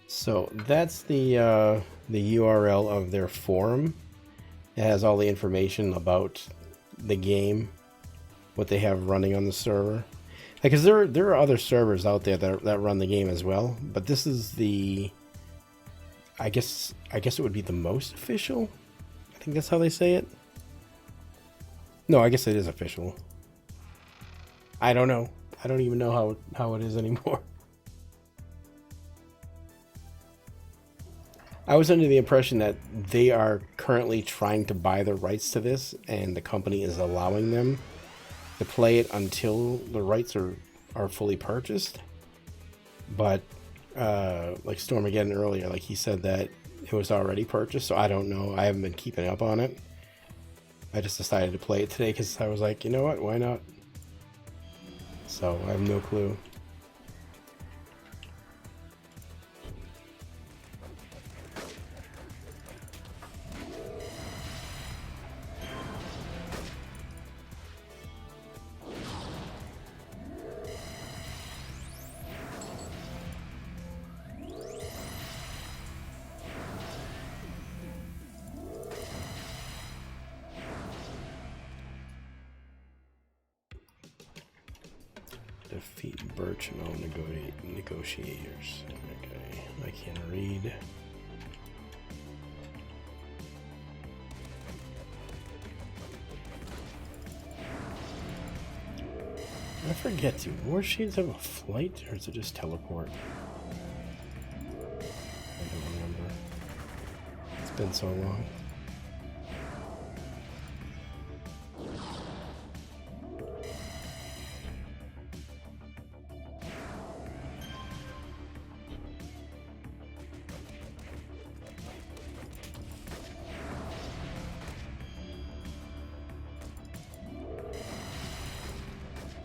So that's the URL of their forum. It has all the information about the game, what they have running on the server. Because there are other servers out there that run the game as well, but this is the, I guess it would be the most official. I think that's how they say it. No, I guess it is official. I don't know. I don't even know how it is anymore. I was under the impression that they are currently trying to buy the rights to this, and the company is allowing them to play it until the rights are fully purchased. But like Stormageddon earlier, like he said that it was already purchased, so I don't know. I haven't been keeping up on it. I just decided to play it today because I was like, you know what, why not? So I have no clue. Defeat Birch and all negotiators. Okay, I can't read. I forget, do Warshades have a flight, or is it just teleport? I don't remember. It's been so long.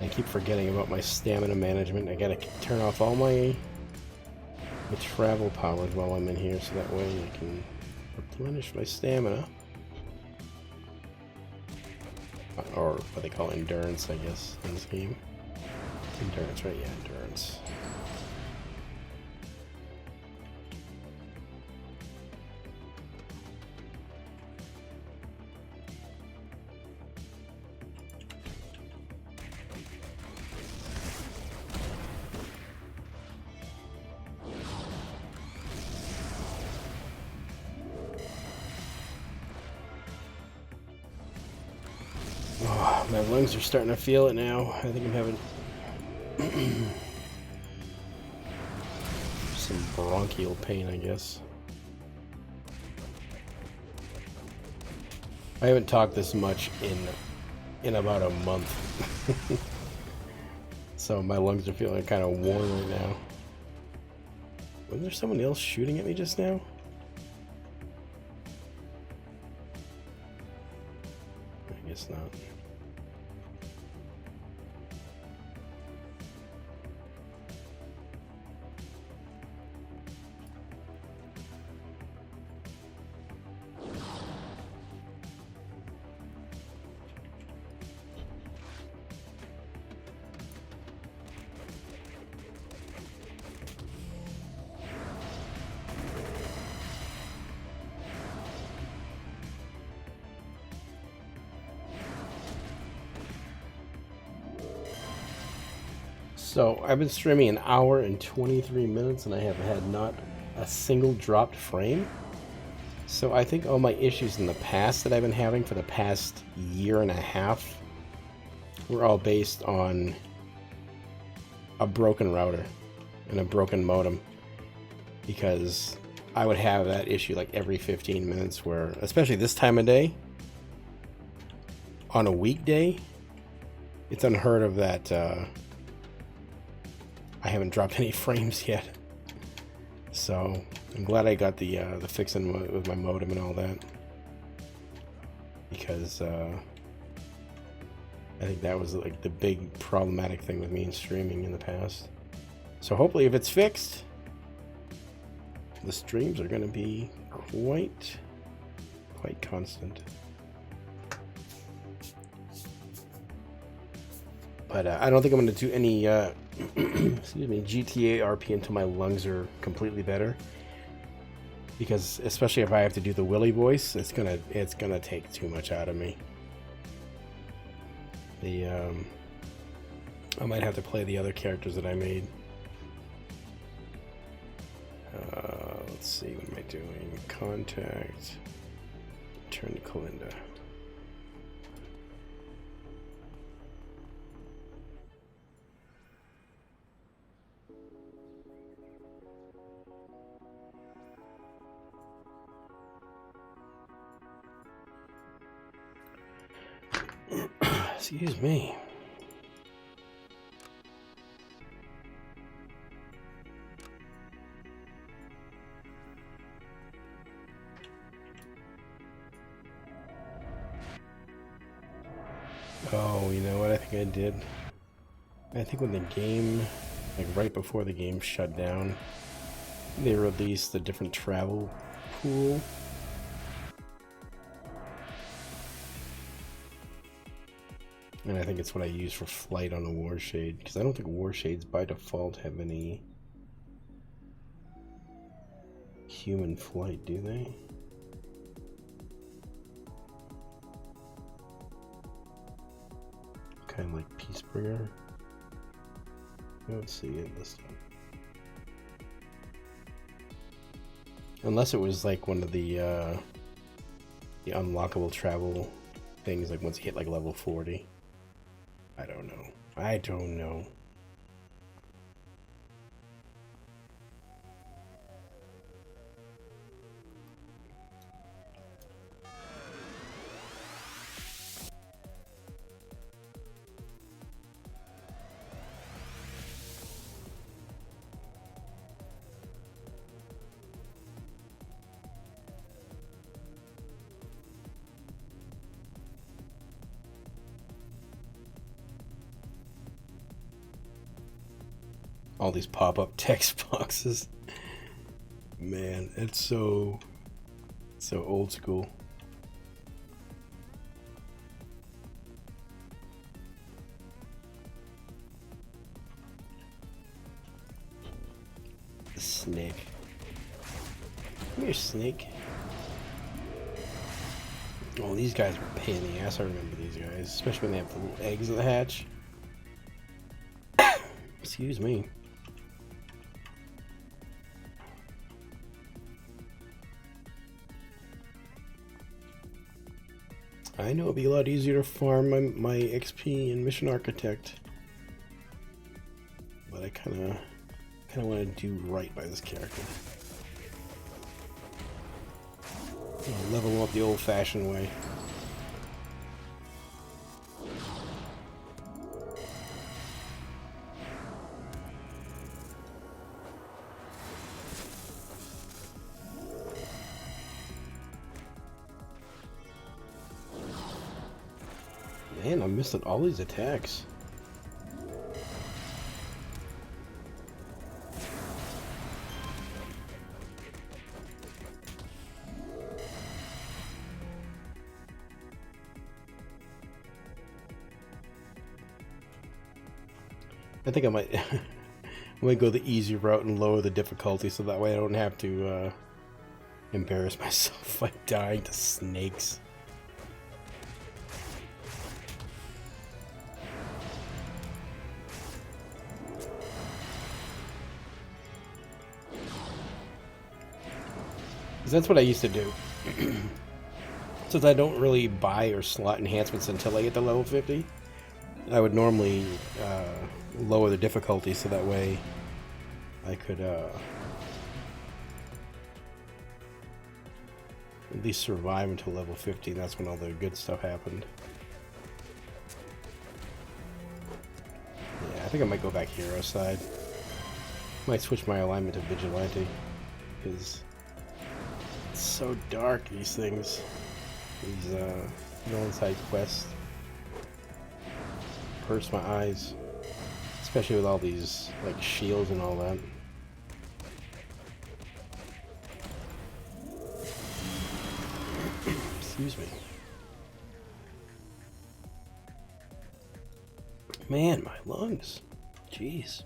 I keep forgetting about my stamina management. I gotta turn off all my travel powers while I'm in here, so that way I can replenish my stamina. Or what they call endurance, I guess, in this game. Endurance, right? Yeah, endurance. Oh, my lungs are starting to feel it now. I think I'm having some bronchial pain, I guess. I haven't talked this much in about a month. So my lungs are feeling kind of warm right now. Was there someone else shooting at me just now? I guess not. So I've been streaming an hour and 23 minutes and I have had not a single dropped frame. So I think all my issues in the past that I've been having for the past year and a half were all based on a broken router and a broken modem. Because I would have that issue like every 15 minutes where, especially this time of day, on a weekday, it's unheard of that I haven't dropped any frames yet. So I'm glad I got the fixing with my modem and all that, because I think that was like the big problematic thing with me in streaming in the past. So hopefully, if it's fixed, the streams are going to be quite constant. But I don't think I'm going to do any excuse me, GTA RP until my lungs are completely better. Because especially if I have to do the Willy voice, it's gonna take too much out of me. I might have to play the other characters that I made. Let's see, what am I doing? Contact. Turn to Kalinda. Excuse me. Oh, you know what I think I did? I think when the game, like right before the game shut down, they released a different travel pool. And I think it's what I use for flight on a Warshade, because I don't think Warshades by default have any human flight, do they? Kind of like Peacebringer. I don't see it this time. Unless it was like one of the unlockable travel things, like once you hit like level 40. I don't know. I don't know. All these pop-up text boxes. Man, it's so old school. The snake. Come here, snake. Oh, these guys were a pain in the ass. I remember these guys, especially when they have the little eggs in the hatch. Excuse me. I know it'd be a lot easier to farm my XP in Mission Architect, but I kind of want to do right by this character. I'll level him up the old-fashioned way. Man, I'm missing all these attacks. I think I might go the easy route and lower the difficulty so that way I don't have to embarrass myself by dying to snakes. That's what I used to do. Since I don't really buy or slot enhancements until I get to level 50, I would normally lower the difficulty so that way I could at least survive until level 50, and that's when all the good stuff happened. Yeah, I think I might go back hero side. Might switch my alignment to vigilante, because it's so dark, these things. These villain side quests. Hurts my eyes. Especially with all these like shields and all that. Excuse me. Man, my lungs. Jeez.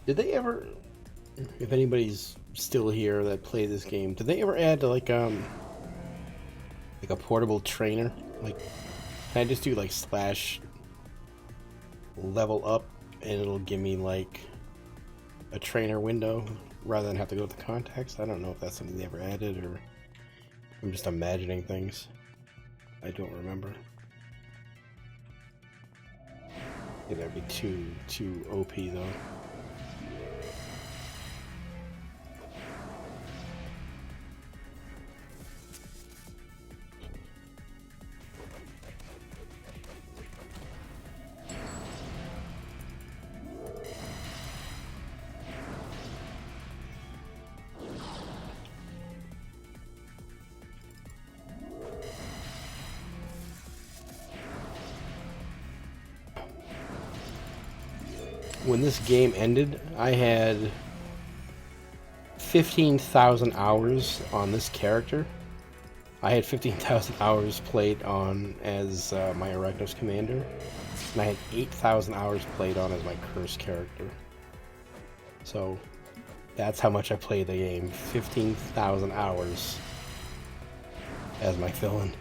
Did they ever, if anybody's still here that play this game, did they ever add like a portable trainer? Like, can I just do like slash level up and it'll give me like a trainer window rather than have to go with the contacts? I don't know if that's something they ever added or I'm just imagining things. I don't remember. Yeah, that'd be too OP though. When this game ended, I had 15,000 hours on this character, I had 15,000 hours played on as my Arachnos commander, and I had 8,000 hours played on as my curse character. So that's how much I played the game. 15,000 hours as my villain.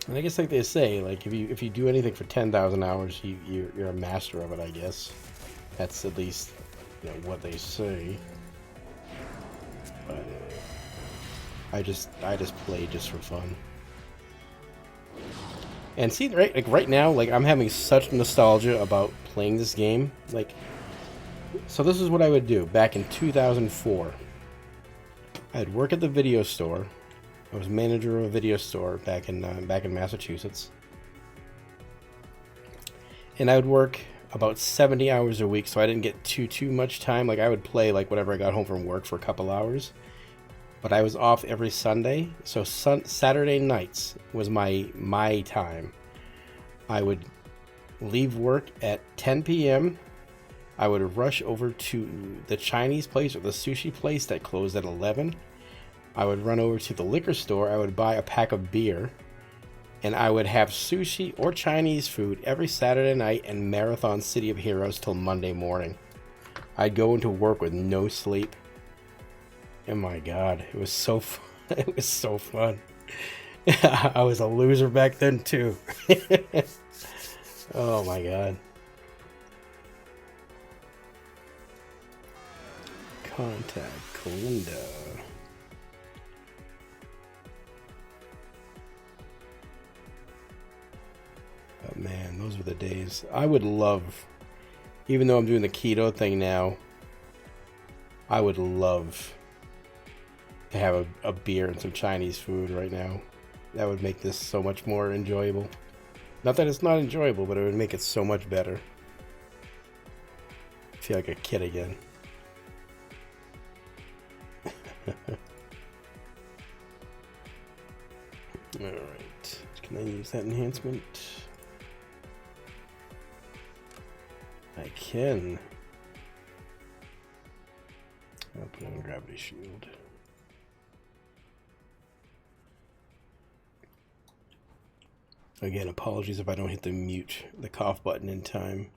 And I guess, like they say, like if you do anything for 10,000 hours, you're a master of it. I guess that's at least, you know, what they say. But I just play just for fun. And see, right now, like I'm having such nostalgia about playing this game. Like, so this is what I would do back in 2004. I'd work at the video store. I was manager of a video store back in Massachusetts, and I would work about 70 hours a week, so I didn't get too much time. Like I would play like whenever I got home from work for a couple hours, but I was off every Sunday, so Saturday nights was my time. I would leave work at 10 p.m. I would rush over to the Chinese place or the sushi place that closed at 11. I would run over to the liquor store, I would buy a pack of beer, and I would have sushi or Chinese food every Saturday night and marathon City of Heroes till Monday morning. I'd go into work with no sleep. Oh my god, it was so fun. It was so fun. I was a loser back then too. Oh my god. Contact Kalinda. Oh man, those were the days. I would love, even though I'm doing the keto thing now, I would love to have a beer and some Chinese food right now. That would make this so much more enjoyable. Not that it's not enjoyable, but it would make it so much better. I feel like a kid again. Alright, can I use that enhancement? I can. I'll put on gravity shield. Again, apologies if I don't hit the cough button in time.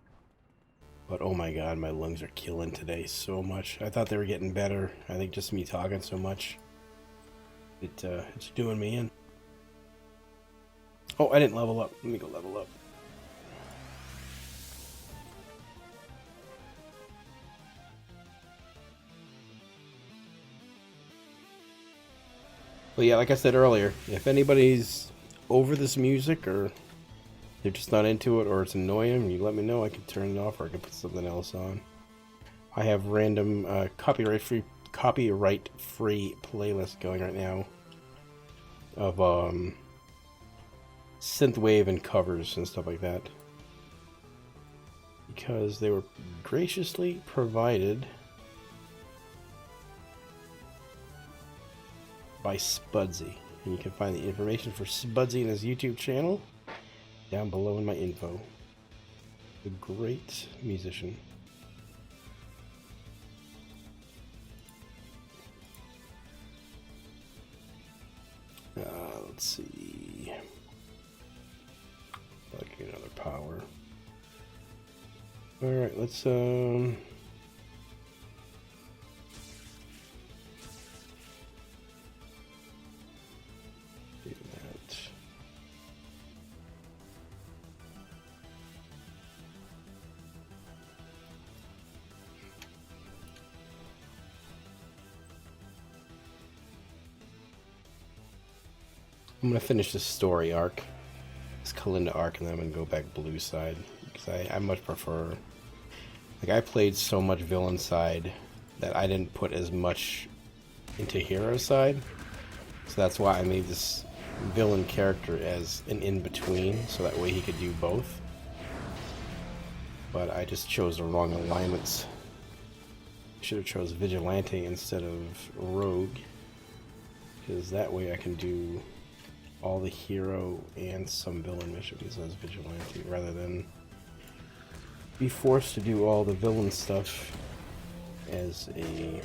But oh my god, my lungs are killing today so much. I thought they were getting better. I think just me talking so much, it's doing me in. Oh, I didn't level up. Let me go level up. Well, yeah, like I said earlier, if anybody's over this music or they're just not into it or it's annoying them, you let me know. I can turn it off or I can put something else on. I have random copyright-free playlist going right now of synthwave and covers and stuff like that, because they were graciously provided by Spudsy, and you can find the information for Spudsy and his YouTube channel down below in my info. A great musician. Let's see. Like another power. All right, let's do that. I'm gonna finish this story arc, this Kalinda arc, and then I'm gonna go back blue side because I much prefer. Like, I played so much villain side that I didn't put as much into hero side, so that's why I made this villain character as an in-between, so that way he could do both. But I just chose the wrong alignments. Should have chose Vigilante instead of Rogue, because that way I can do all the hero and some villain missions as Vigilante, rather than be forced to do all the villain stuff as a rogue.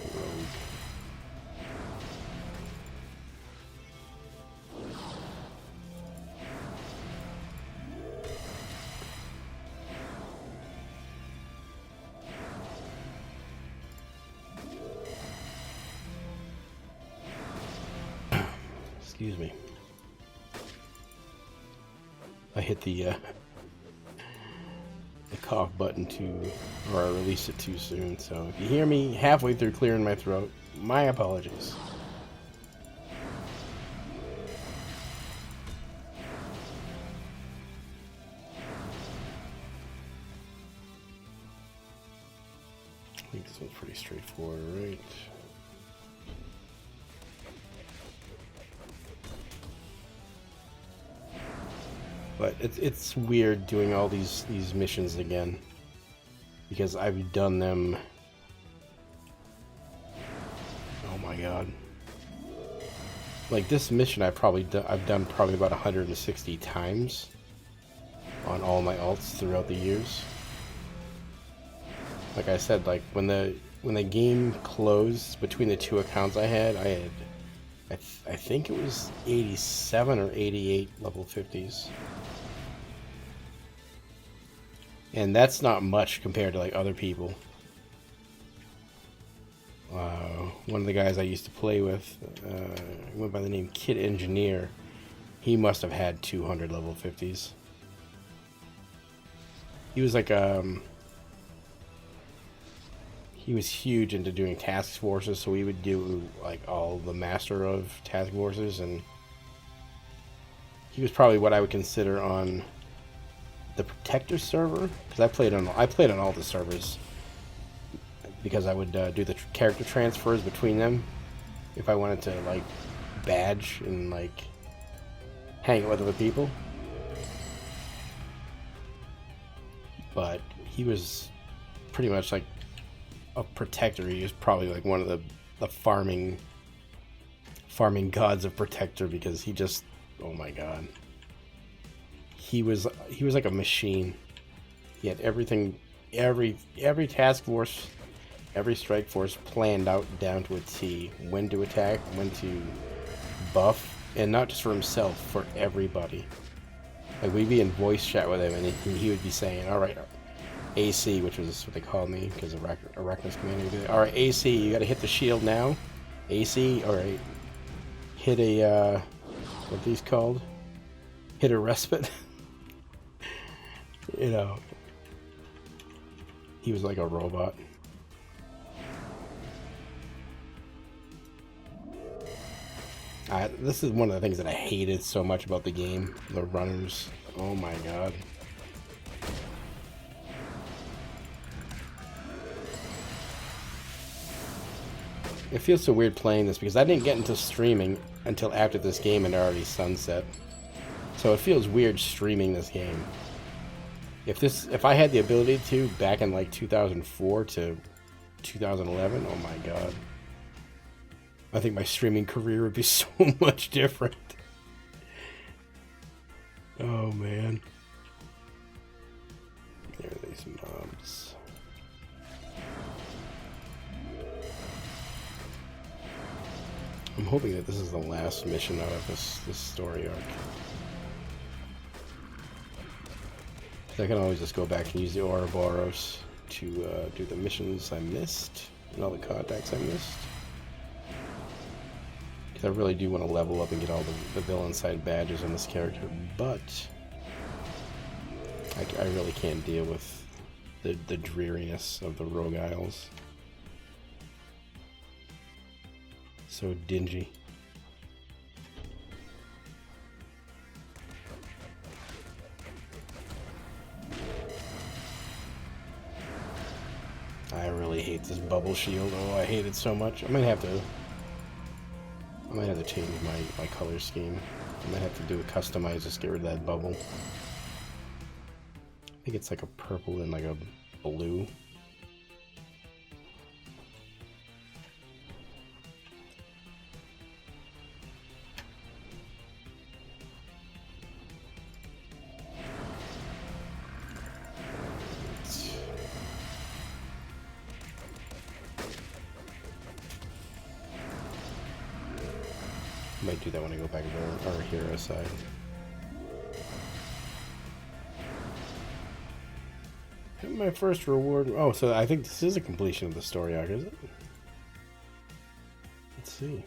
Excuse me. I hit the cough button or I released it too soon. So if you hear me halfway through clearing my throat, my apologies. I think this one's pretty straightforward, right? But it's weird doing all these missions again, because I've done them. Oh my god! Like this mission, I've done probably about 160 times on all my alts throughout the years. Like I said, like when the game closed between the two accounts I had I think it was 87 or 88 level 50s. And that's not much compared to like other people. One of the guys I used to play with, went by the name Kid Engineer. He must have had 200 level 50s. He was like he was huge into doing task forces, so we would do like all the master of task forces, and he was probably what I would consider on the Protector server, because I played on all the servers, because I would do the character transfers between them if I wanted to like badge and like hang out with other people. But he was pretty much like a Protector. He was probably like one of the farming gods of Protector, because he just, oh my god, he was like a machine. He had everything, every task force, every strike force planned out down to a T. When to attack, when to buff, and not just for himself, for everybody. Like we'd be in voice chat with him, and he would be saying, "All right, AC," which was what they called me because of Arachnos commander would be like, "All right, AC, you got to hit the shield now. AC, all right, hit a what are these called? Hit a respite." You know, he was like a robot. This is one of the things that I hated so much about the game, the runners. Oh my god. It feels so weird playing this because I didn't get into streaming until after this game had already sunset. So it feels weird streaming this game. If I had the ability to back in like 2004 to 2011, oh my god. I think my streaming career would be so much different. Oh man. There are these mobs. I'm hoping that this is the last mission out of this story arc. I can always just go back and use the Ouroboros to do the missions I missed and all the contacts I missed. Because I really do want to level up and get all the villain side badges on this character, but I really can't deal with the dreariness of the Rogue Isles. So dingy. I really hate this bubble shield. Oh, I hate it so much. I might have to change my color scheme. I might have to do a customize, just get rid of that bubble. I think it's like a purple and like a blue. Might do that when I go back to our hero side. Hit my first reward. Oh, so I think this is a completion of the story arc, is it? Let's see.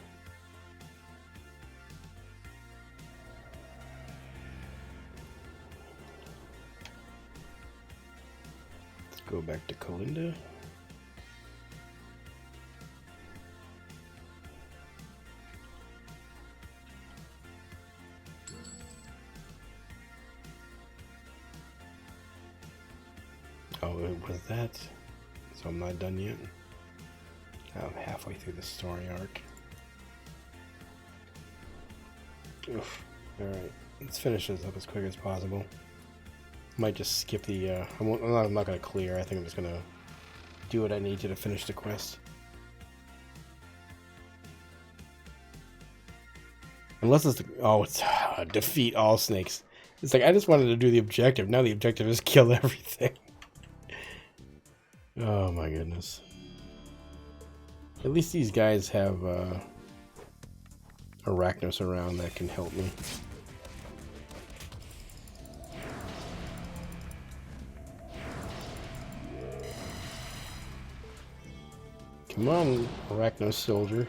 Let's go back to Kalinda. Oh, it was that. So I'm not done yet. I'm halfway through the story arc. Oof. Alright, let's finish this up as quick as possible. Might just skip the, I'm not going to clear. I think I'm just going to do what I need to finish the quest. Unless it's, it's defeat all snakes. It's like, I just wanted to do the objective. Now the objective is kill everything. Oh my goodness. At least these guys have Arachnos around that can help me. Come on, Arachnos soldier.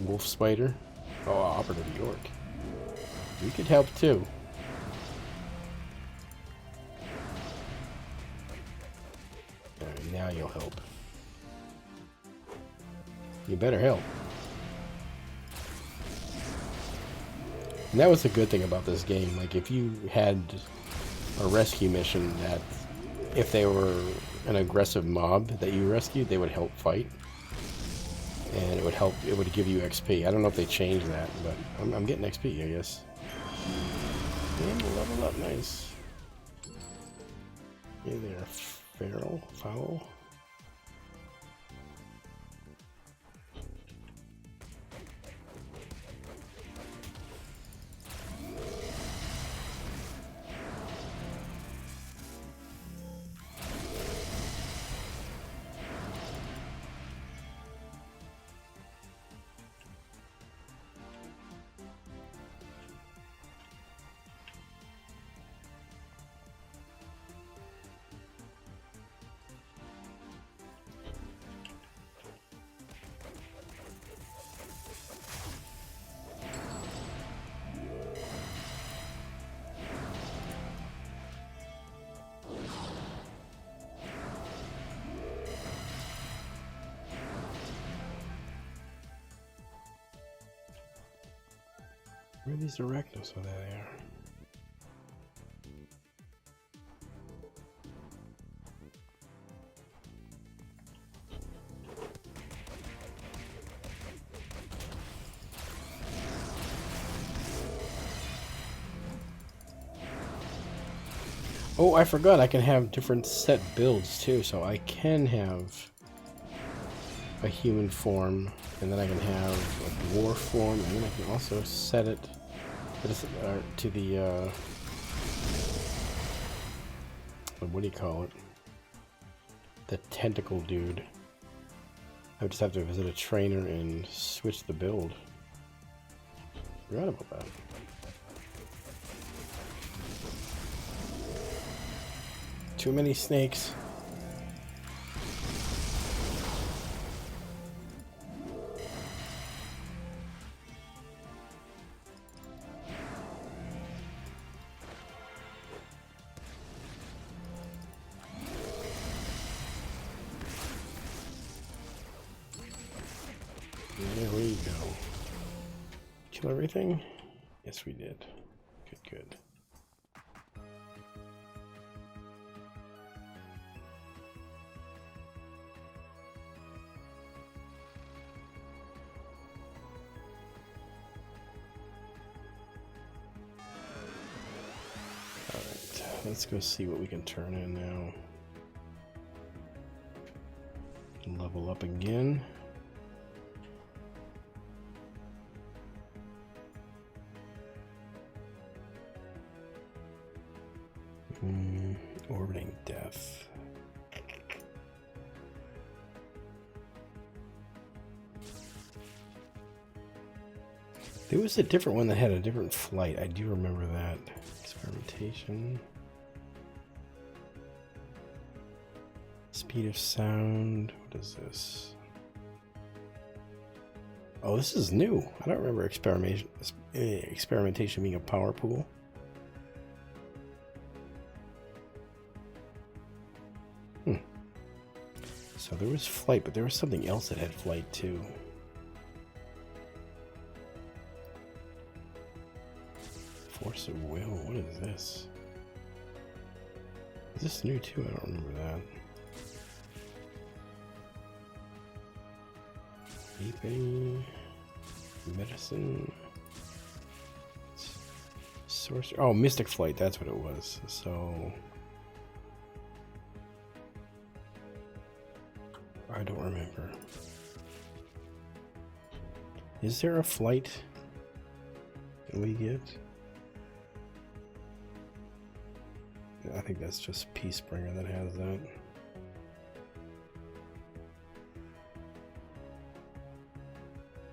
Wolf spider. Oh, Operative York. We could help too. Alright, now you'll help. You better help. And that was the good thing about this game. Like, if you had a rescue mission that, if they were an aggressive mob that you rescued, they would help fight. And it would give you XP. I don't know if they changed that, but I'm getting XP, I guess. And level up, nice. Hey there, foul. Where are these Arachnos? Oh, there they are. Oh, I forgot I can have different set builds too, so I can have a human form, and then I can have a war form, and then I can also set it to the, what do you call it? The tentacle dude. I would just have to visit a trainer and switch the build. Forgot about that. Too many snakes. There we go. Kill everything? Yes, we did. Good, good. Alright, let's go see what we can turn in now. Level up again. Orbiting death. There was a different one that had a different flight. I do remember that. Experimentation. Speed of sound. What is this? Oh, this is new. I don't remember experimentation being a power pool. So there was flight, but there was something else that had flight too. Force of will. What is this? Is this new too? I don't remember that. Keeping medicine. Sorcerer. Oh, Mystic Flight. That's what it was. So I don't remember. Is there a flight that we get? I think that's just Peacebringer that has that.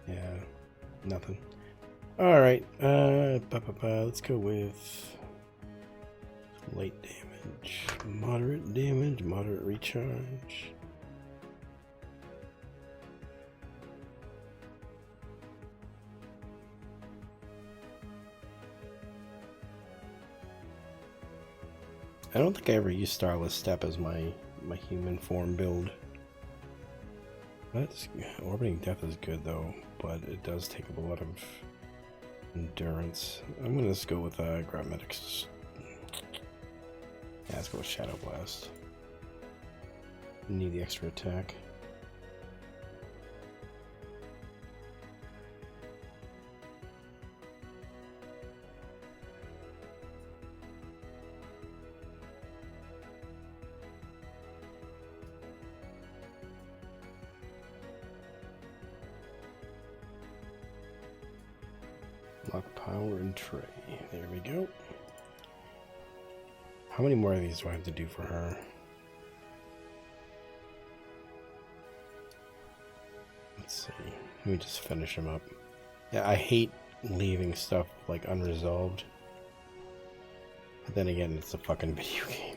Yeah, nothing. Alright, let's go with light damage, moderate recharge. I don't think I ever used Starless Step as my human form build. That's Orbiting Death is good though, but it does take up a lot of endurance. I'm gonna just go with Gravmedics. Yeah, let's go with Shadow Blast. Need the extra attack. Lock power and tray. There we go. How many more of these do I have to do for her? Let's see. Let me just finish them up. Yeah, I hate leaving stuff like unresolved. But then again, it's a fucking video game.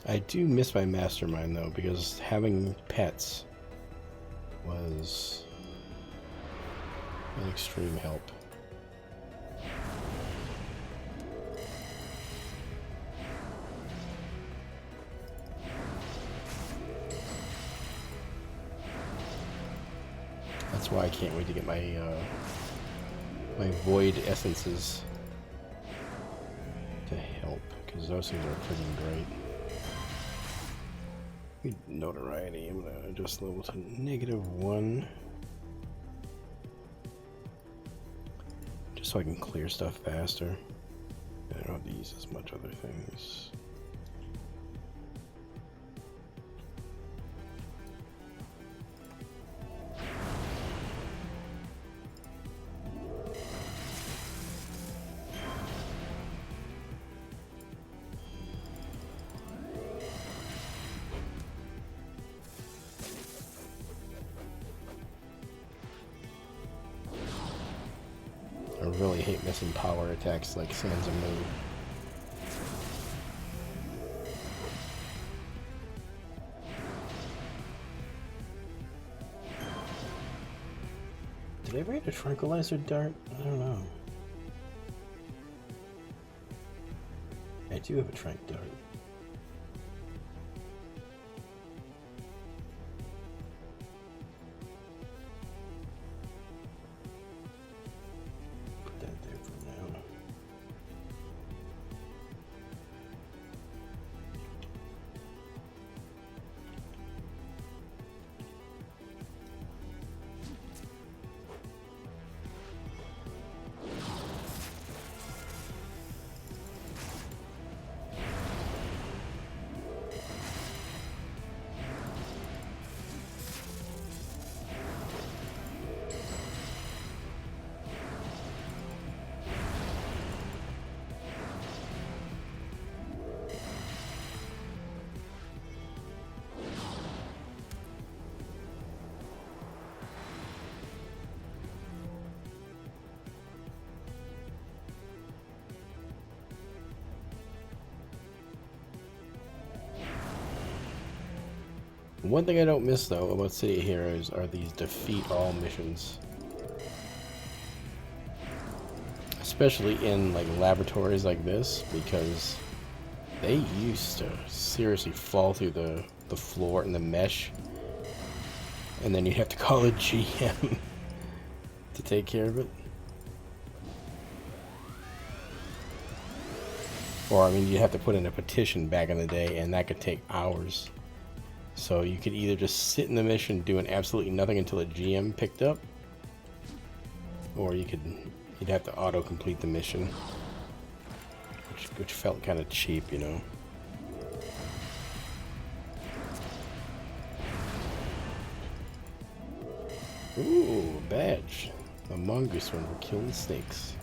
I do miss my mastermind though, because having pets was an extreme help. That's why I can't wait to get my my void essences to help, because those things are freaking great. Notoriety, I'm gonna adjust level to -1. Just so I can clear stuff faster. I don't have to use as much other things. I really hate missing power attacks like Sands of Moon. Did I ever get a tranquilizer dart? I don't know. I do have a tranq dart. One thing I don't miss, though, about City of Heroes are these defeat all missions. Especially in, like, laboratories like this, because they used to seriously fall through the floor and the mesh. And then you have to call a GM to take care of it. Or, I mean, you have to put in a petition back in the day, and that could take hours. So you could either just sit in the mission doing absolutely nothing until a GM picked up, or you'd have to auto-complete the mission, which felt kind of cheap, you know. Ooh, a badge. A mongoose one for killing snakes.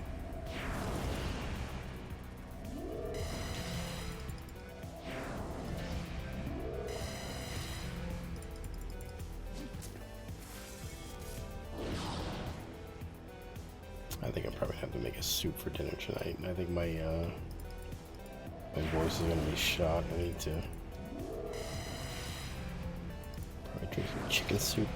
I think I probably have to make a soup for dinner tonight. I think my voice is gonna be shot. I need to probably drink some chicken soup.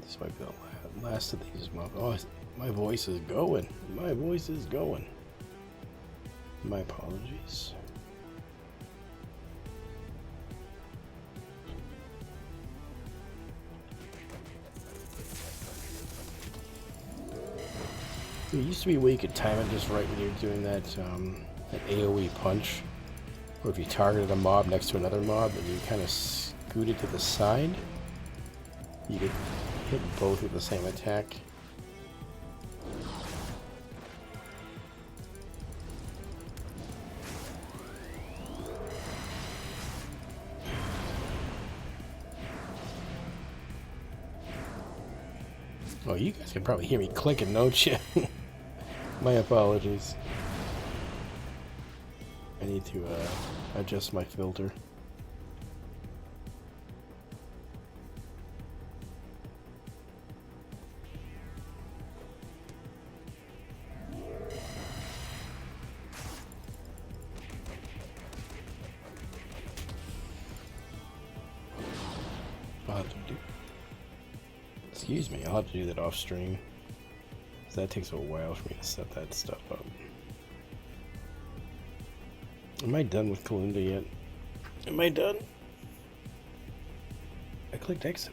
This might be the last of these. Oh, my voice is going. My voice is going. My apologies. It used to be where you could time it just right when you're doing that, that AoE punch. Or if you targeted a mob next to another mob and you kind of scooted to the side, you could hit both with the same attack. Oh, you guys can probably hear me clicking, don't you? My apologies. I need to adjust my filter. Excuse me, I'll have to do that off stream. That takes a while for me to set that stuff up. Am I done with Kalunda yet? Am I done? I clicked exit.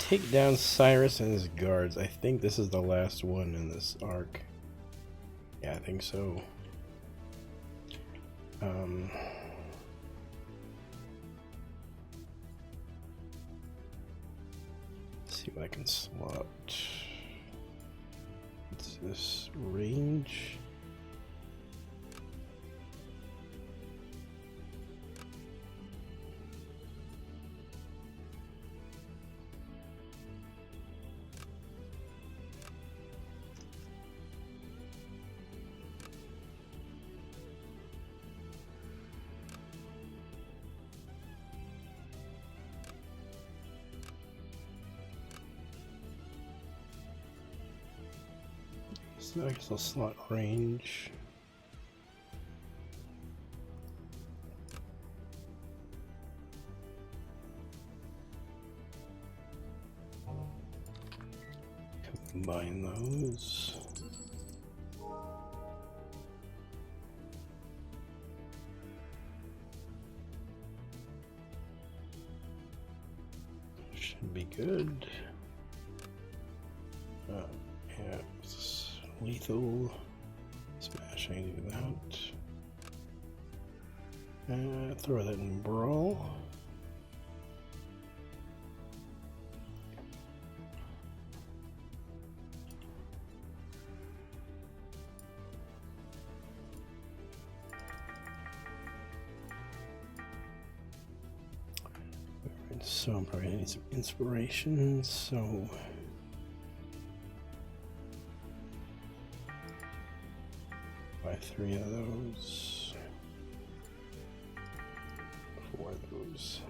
take down Cyrus and his guards. I think this is the last one in this arc. Yeah, I think so. Let's see what I can slot. What's this range? So I guess I'll slot range. Combine those. Should be good. Yeah. Lethal smash, I can do that. Throw that in brawl. So I'm probably gonna need some inspiration, so buy 3 of those, 4 of those.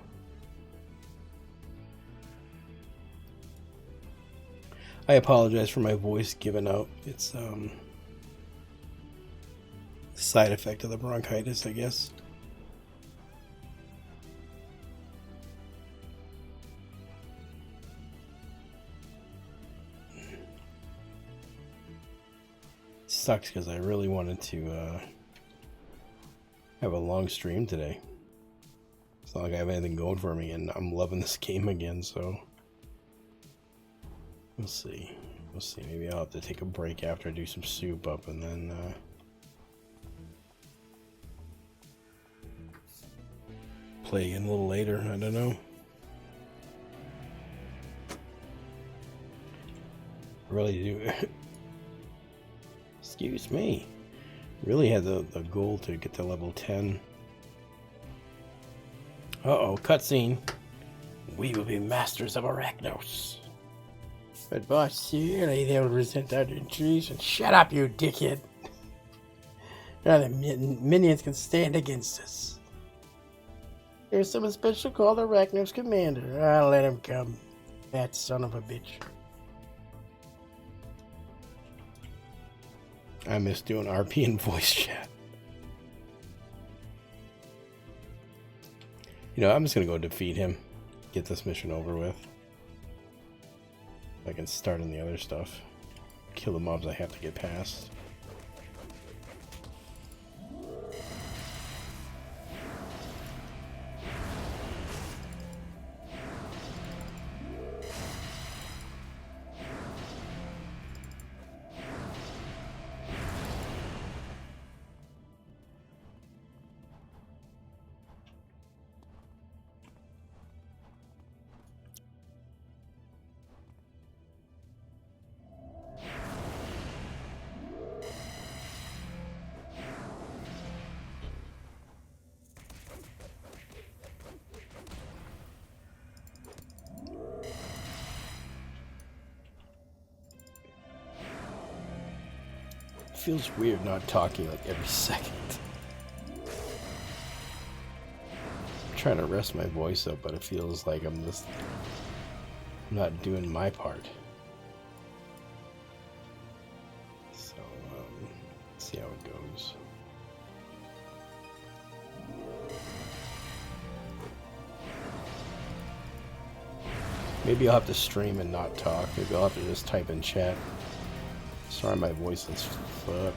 I apologize for my voice giving out. It's side effect of the bronchitis, I guess. Sucks because I really wanted to have a long stream today. It's not like I have anything going for me, and I'm loving this game again, so we'll see. We'll see. Maybe I'll have to take a break after I do some soup up, and then play again a little later. I don't know. I really do. Excuse me. Really had the goal to get to level 10. Uh-oh, cutscene. We will be masters of Arachnos. But boss, surely they will resent our intrusion. Shut up, you dickhead. None of the minions can stand against us. There's someone special called Arachnos Commander. I'll let him come. That son of a bitch. I miss doing RP and voice chat. You know, I'm just gonna go defeat him. Get this mission over with. I can start on the other stuff. Kill the mobs I have to get past. Feels weird not talking like every second. I'm trying to rest my voice up, but it feels like I'm just not doing my part. So, let's see how it goes. Maybe I'll have to stream and not talk. Maybe I'll have to just type in chat. Sorry, my voice is fucked.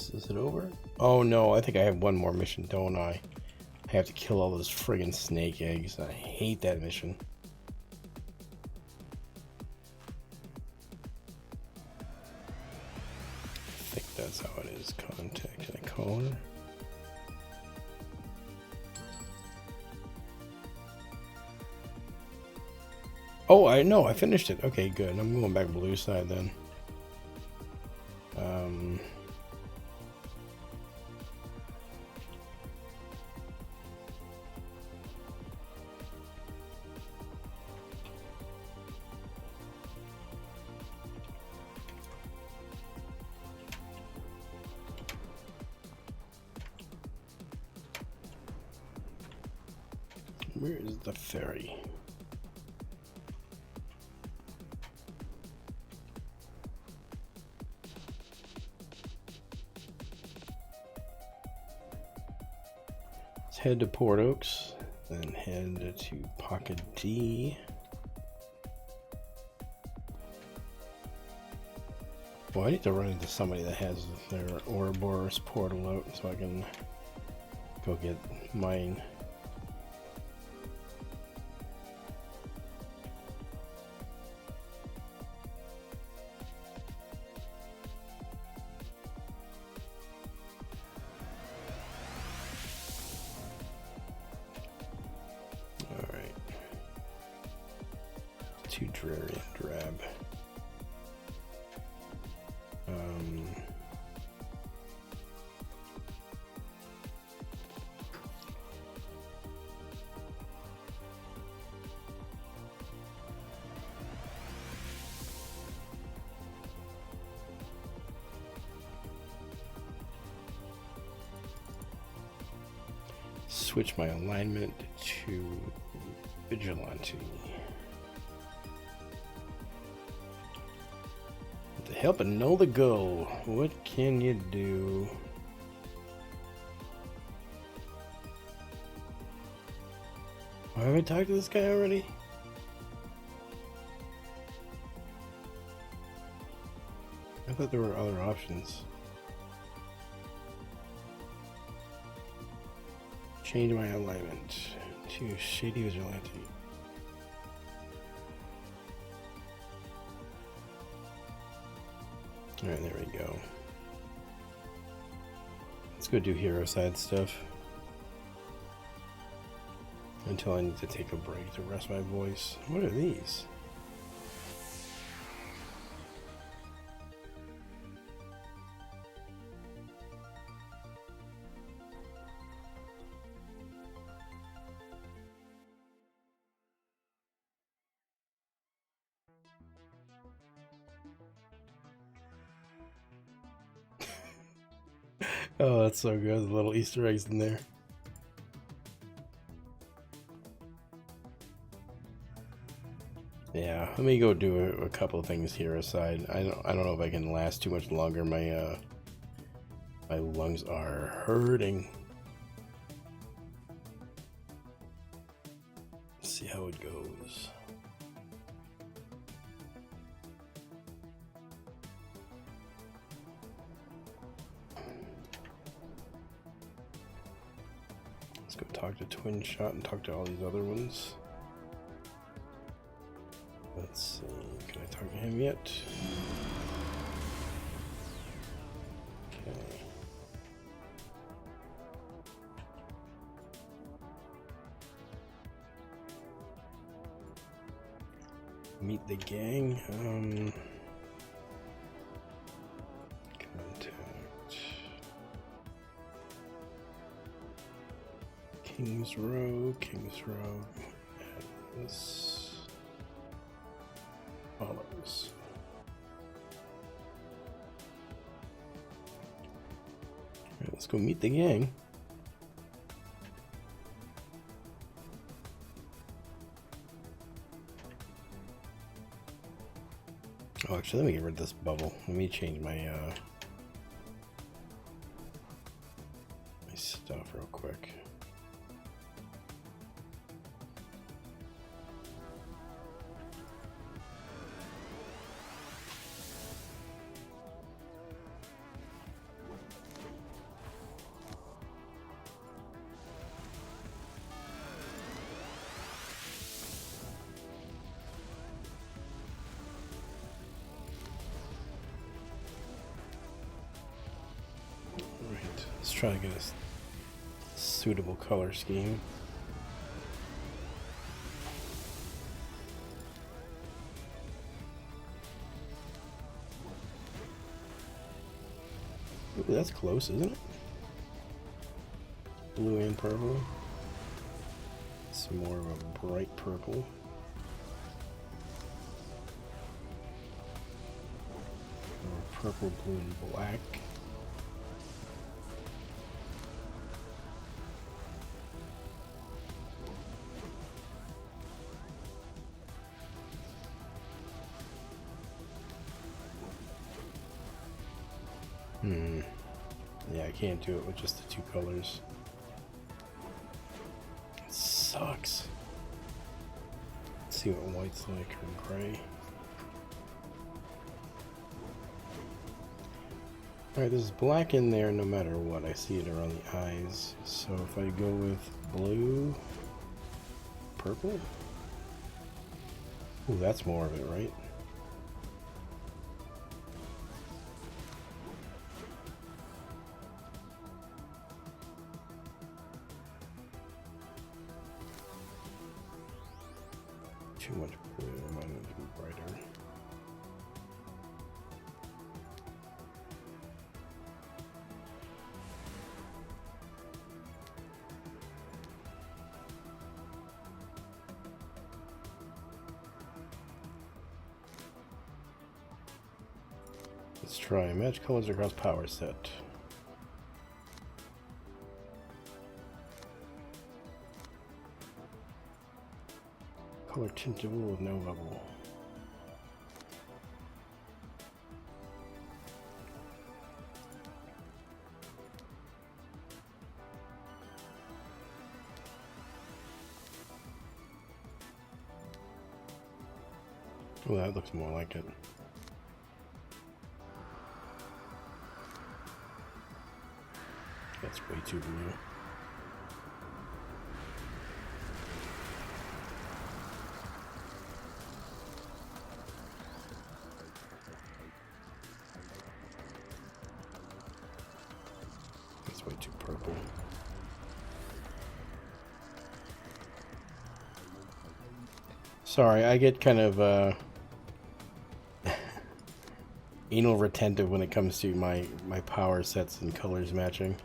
Is it over? Oh no, I think I have one more mission, don't I? I have to kill all those friggin' snake eggs. I hate that mission. I think that's how it is. Contact. Can I call her? Oh, I know. I finished it. Okay, good. I'm going back blue side then. Where is the ferry? Let's head to Port Oaks, then head to Pocket D. Well, I need to run into somebody that has their Ouroboros portal out so I can go get mine. Alright. Too dreary and drab. Switch my alignment to Vigilante. To help and know the goal, what can you do? Have I talked to this guy already? I thought there were other options. Change my alignment to Shady Vigilante. Alright, there we go. Let's go do hero side stuff. Until I need to take a break to rest my voice. What are these? Oh, that's so good. The little Easter eggs in there. Yeah, let me go do a couple of things here aside. I don't know if I can last too much longer. My my lungs are hurting. Let's see how it goes. Let's go talk to Twin Shot and talk to all these other ones. Let's see, can I talk to him yet? Okay. Meet the gang. Contact. Kings Row. Atlas. Follows. Alright, let's go meet the gang. Oh, actually, let me get rid of this bubble. Let me change my my stuff real quick. try to get a suitable color scheme. Ooh, that's close, isn't it? Blue and purple. It's more of a bright purple. Or purple, blue, and black. Yeah, I can't do it with just the two colors. It sucks. Let's see what white's like or gray. Alright, there's black in there no matter what. I see it around the eyes. So if I go with blue, purple? Ooh, that's more of it, right? Too much blue, I might need to be brighter. Let's try match colors across power set. Color tingeable with no level. Oh, that looks more like it. That's way too blue. That's way too purple. Sorry, I get kind of anal retentive when it comes to my power sets and colors matching.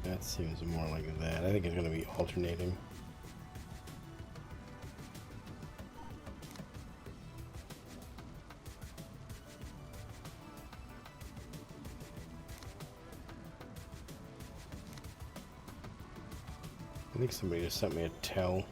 That seems more like that. I think it's going to be alternating. I think somebody just sent me a tell.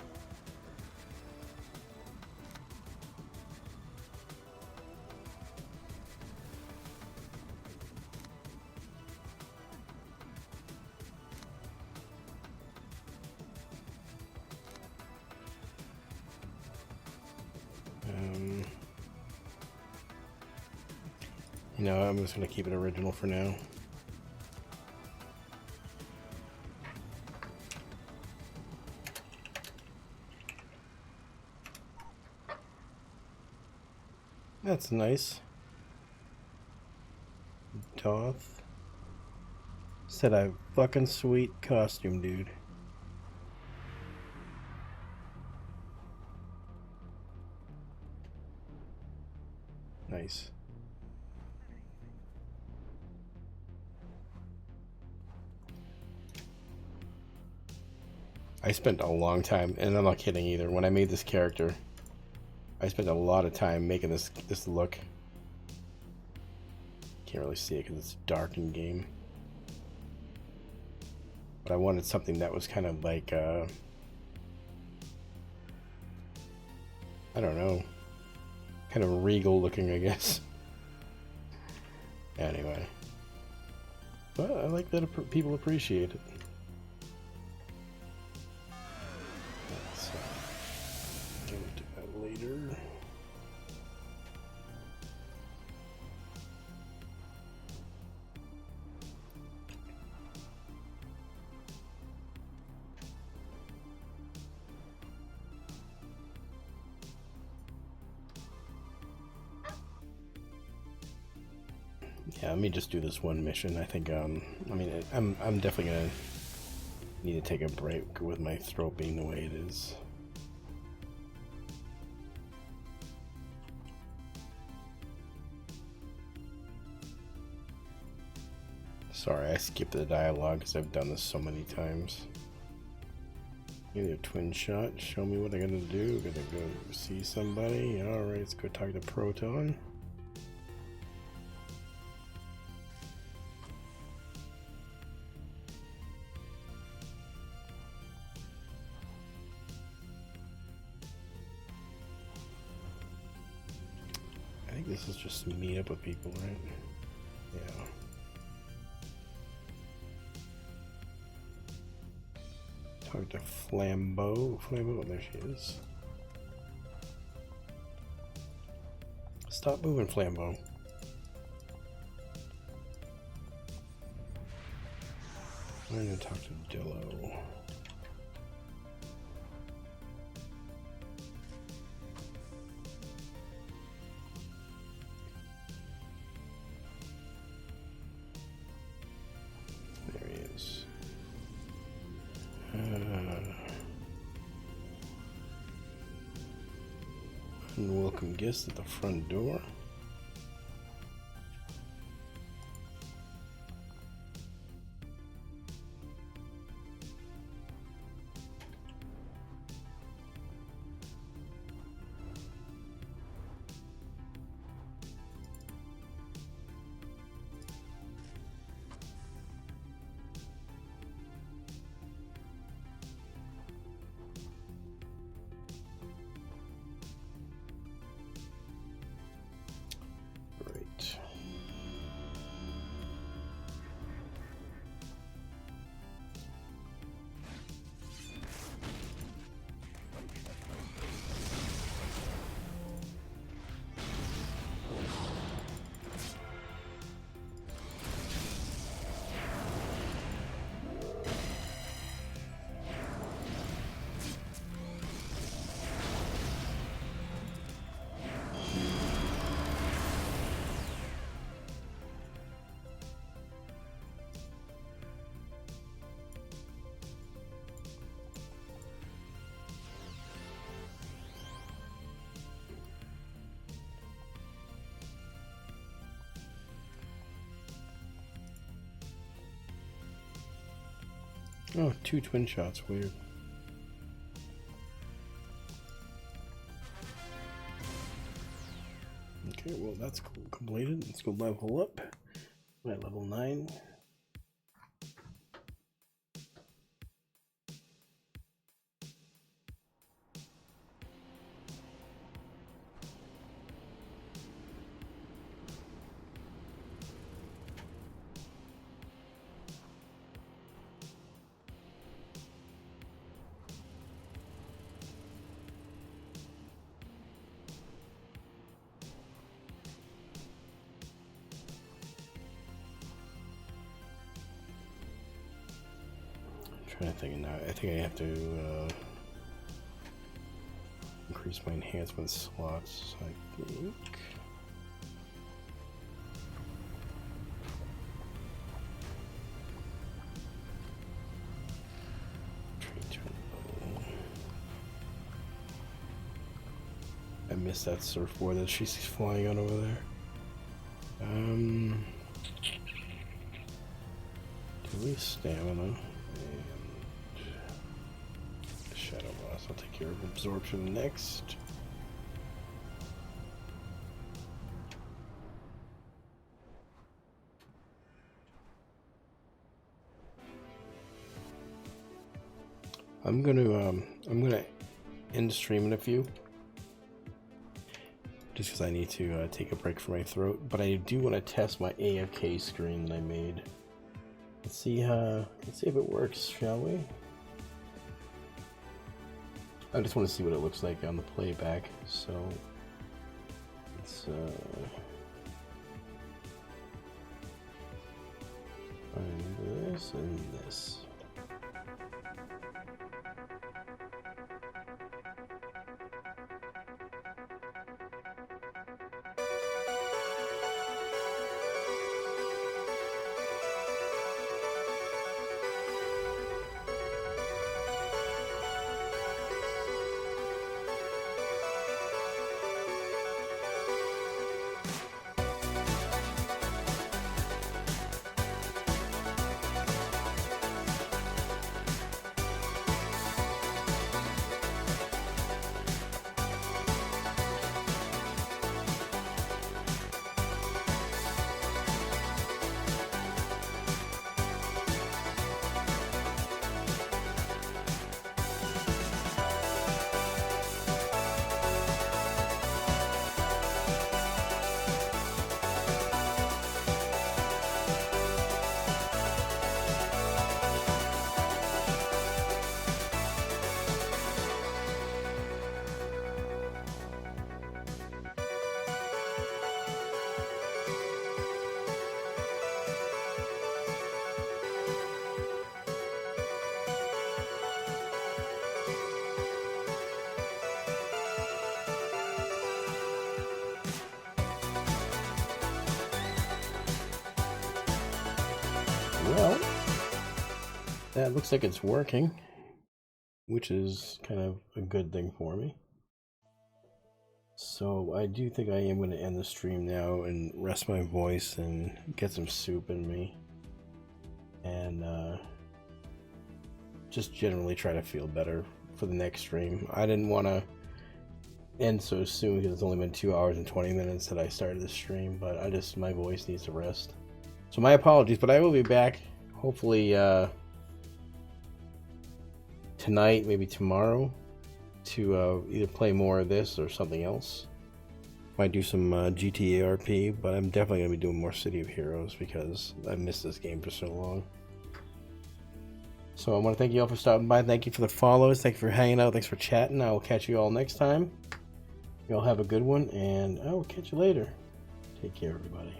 You know, I'm just going to keep it original for now. That's nice. Toth. Said a fucking sweet costume, dude. Nice. I spent a long time, and I'm not kidding either, when I made this character, I spent a lot of time making this look. Can't really see it because it's dark in game. But I wanted something that was kind of like, I don't know, kind of regal looking, I guess. Anyway. But I like that people appreciate it. Let's get into that later. Yeah, let me just do this one mission. I think, I mean, I'm definitely gonna need to take a break with my throat being the way it is. Sorry, I skipped the dialogue because I've done this so many times. Give me a twin shot. Show me what I gotta do. Gotta go see somebody. Alright, let's go talk to Proton. I think this is just meet up with people, right? Yeah. Talk to Flambeau. Flambeau, there she is. Stop moving, Flambeau. I'm gonna talk to Dillo. There he is. Unwelcome guest at the front door. Oh, 2 twin shots, weird. Okay, well that's cool. Completed. Let's go level up. I'm at level 9. Trying to think now. I think I have to increase my enhancement slots. I think. I missed that surfboard that she's flying on over there. Do we stamina? Shadow Loss. I'll take care of absorption next. I'm gonna end stream in a few, just because I need to take a break from my throat. But I do want to test my AFK screen that I made. Let's see if it works, shall we? I just want to see what it looks like on the playback. So let's find this and this. That looks like it's working, which is kind of a good thing for me. So I do think I am going to end the stream now and rest my voice and get some soup in me. And just generally try to feel better for the next stream. I didn't want to end so soon because it's only been 2 hours and 20 minutes that I started the stream, but my voice needs to rest. So my apologies, but I will be back hopefully tonight, maybe tomorrow, to either play more of this or something else. Might do some GTA RP, but I'm definitely going to be doing more City of Heroes because I missed this game for so long. So I want to thank you all for stopping by. Thank you for the follows. Thank you for hanging out. Thanks for chatting. I will catch you all next time. You all have a good one, and I will catch you later. Take care, everybody.